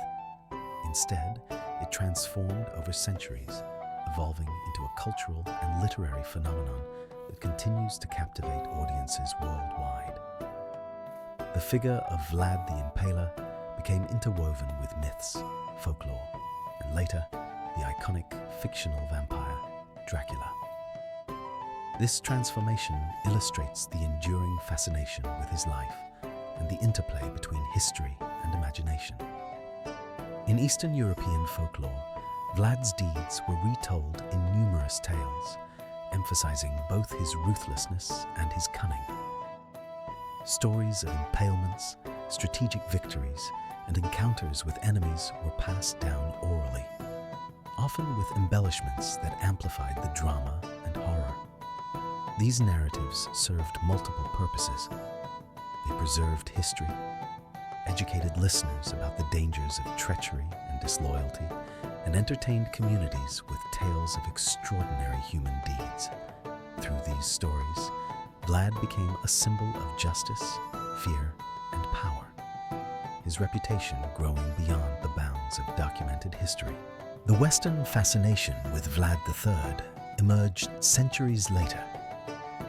Instead, it transformed over centuries, evolving into a cultural and literary phenomenon that continues to captivate audiences worldwide. The figure of Vlad the Impaler became interwoven with myths, folklore, and later, the iconic fictional vampire, Dracula. This transformation illustrates the enduring fascination with his life and the interplay between history and imagination. In Eastern European folklore, Vlad's deeds were retold in numerous tales, emphasizing both his ruthlessness and his cunning. Stories of impalements, strategic victories, and encounters with enemies were passed down orally, often with embellishments that amplified the drama and horror. These narratives served multiple purposes. They preserved history, educated listeners about the dangers of treachery and disloyalty, and entertained communities with tales of extraordinary human deeds. Through these stories, Vlad became a symbol of justice, fear, and power, his reputation growing beyond the bounds of documented history. The Western fascination with Vlad III emerged centuries later,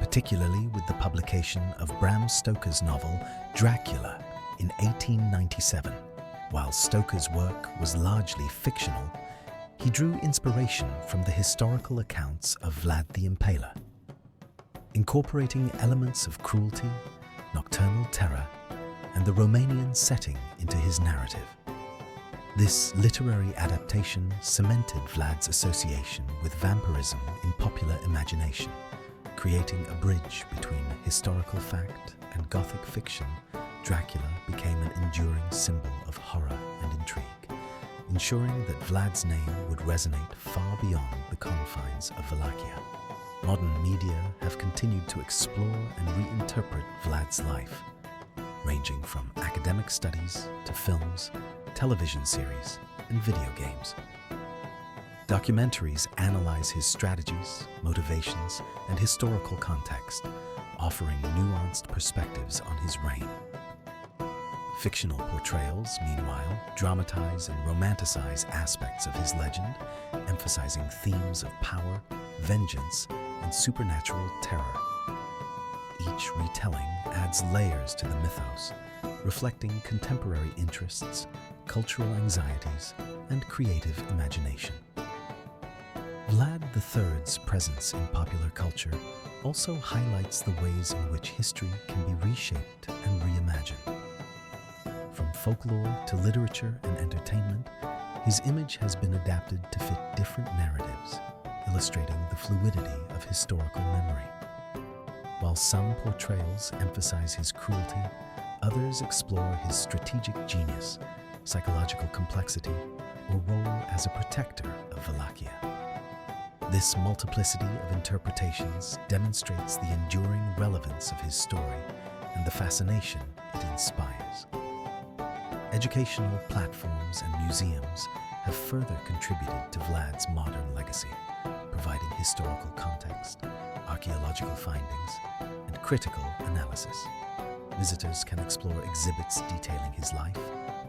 particularly with the publication of Bram Stoker's novel Dracula in 1897. While Stoker's work was largely fictional, he drew inspiration from the historical accounts of Vlad the Impaler, incorporating elements of cruelty, nocturnal terror, and the Romanian setting into his narrative. This literary adaptation cemented Vlad's association with vampirism in popular imagination, creating a bridge between historical fact and Gothic fiction. Dracula became an enduring symbol of horror and intrigue, ensuring that Vlad's name would resonate far beyond the confines of Wallachia. Modern media have continued to explore and reinterpret Vlad's life, ranging from academic studies to films, television series, and video games. Documentaries analyze his strategies, motivations, and historical context, offering nuanced perspectives on his reign. Fictional portrayals, meanwhile, dramatize and romanticize aspects of his legend, emphasizing themes of power, vengeance, and supernatural terror. Each retelling adds layers to the mythos, reflecting contemporary interests, cultural anxieties, and creative imagination. Vlad III's presence in popular culture also highlights the ways in which history can be reshaped and reimagined. From folklore to literature and entertainment, his image has been adapted to fit different narratives, illustrating the fluidity of historical memory. While some portrayals emphasize his cruelty, others explore his strategic genius, psychological complexity, or role as a protector of Wallachia. This multiplicity of interpretations demonstrates the enduring relevance of his story and the fascination it inspires. Educational platforms and museums have further contributed to Vlad's modern legacy, providing historical context, archaeological findings, and critical analysis. Visitors can explore exhibits detailing his life,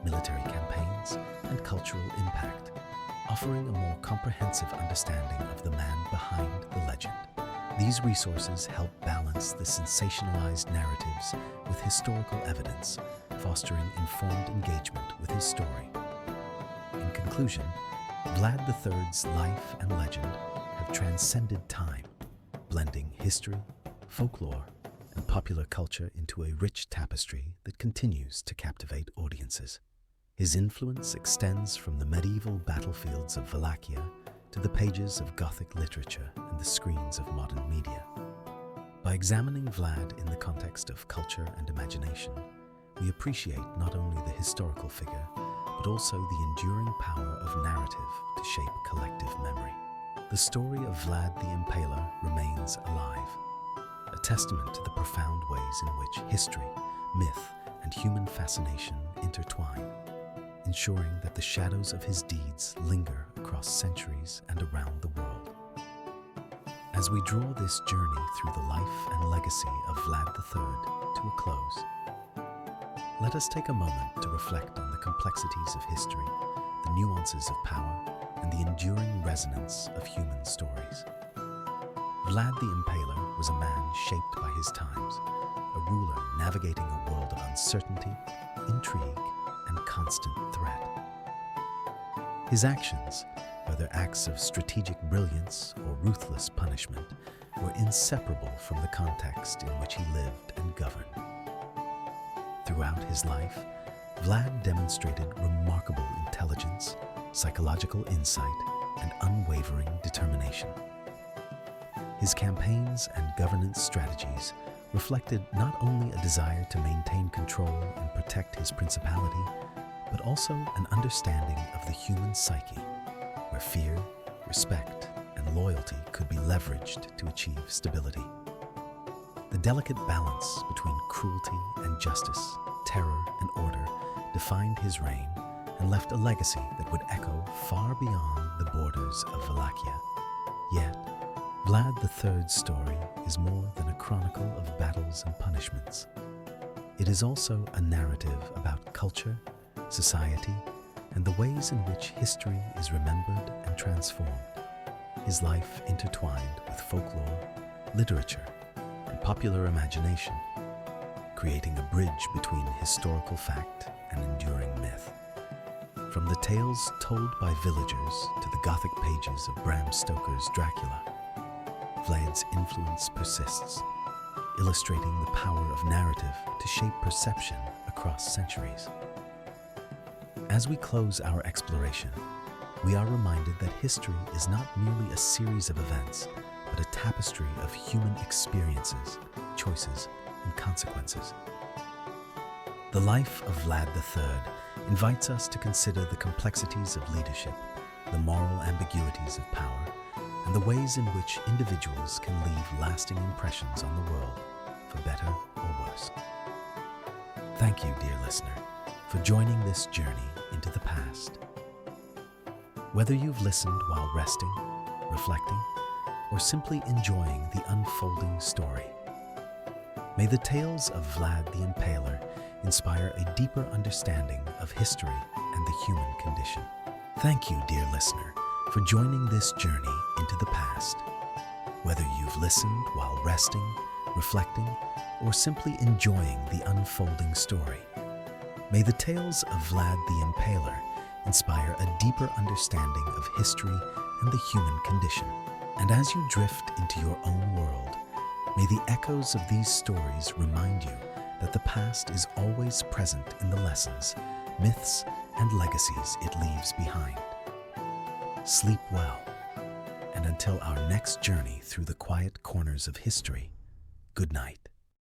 military campaigns, and cultural impact, offering a more comprehensive understanding of the man behind the legend. These resources help balance the sensationalized narratives with historical evidence, fostering informed engagement with his story. In conclusion, Vlad III's life and legend have transcended time, blending history, folklore, and popular culture into a rich tapestry that continues to captivate audiences. His influence extends from the medieval battlefields of Wallachia to the pages of Gothic literature and the screens of modern media. By examining Vlad in the context of culture and imagination, we appreciate not only the historical figure, but also the enduring power of narrative to shape collective memory. The story of Vlad the Impaler remains alive, a testament to the profound ways in which history, myth, and human fascination intertwine, ensuring that the shadows of his deeds linger across centuries and around the world. As we draw this journey through the life and legacy of Vlad III to a close, let us take a moment to reflect on the complexities of history, the nuances of power, and the enduring resonance of human stories. Vlad the Impaler was a man shaped by his times, a ruler navigating a world of uncertainty, intrigue, and constant threat. His actions, whether acts of strategic brilliance or ruthless punishment, were inseparable from the context in which he lived and governed. Throughout his life, Vlad demonstrated remarkable intelligence, psychological insight, and unwavering determination. His campaigns and governance strategies reflected not only a desire to maintain control and protect his principality, but also an understanding of the human psyche, where fear, respect, and loyalty could be leveraged to achieve stability. The delicate balance between cruelty and justice, terror and order, defined his reign and left a legacy that would echo far beyond the borders of Wallachia. Yet, Vlad III's story is more than a chronicle of battles and punishments. It is also a narrative about culture, society, and the ways in which history is remembered and transformed. His life intertwined with folklore, literature, and popular imagination, creating a bridge between historical fact and enduring myth. From the tales told by villagers to the Gothic pages of Bram Stoker's Dracula, Vlad's influence persists, illustrating the power of narrative to shape perception across centuries. As we close our exploration, we are reminded that history is not merely a series of events, but a tapestry of human experiences, choices, and consequences. The life of Vlad III invites us to consider the complexities of leadership, the moral ambiguities of power, and the ways in which individuals can leave lasting impressions on the world, for better or worse. Thank you, dear listener, for joining this journey into the past. Whether you've listened while resting, reflecting, or simply enjoying the unfolding story, may the tales of Vlad the Impaler inspire a deeper understanding of history and the human condition. Thank you, dear listener, for joining this journey into the past. Whether you've listened while resting, reflecting, or simply enjoying the unfolding story, may the tales of Vlad the Impaler inspire a deeper understanding of history and the human condition. And as you drift into your own world, may the echoes of these stories remind you that the past is always present in the lessons, myths, and legacies it leaves behind. Sleep well, and until our next journey through the quiet corners of history, good night.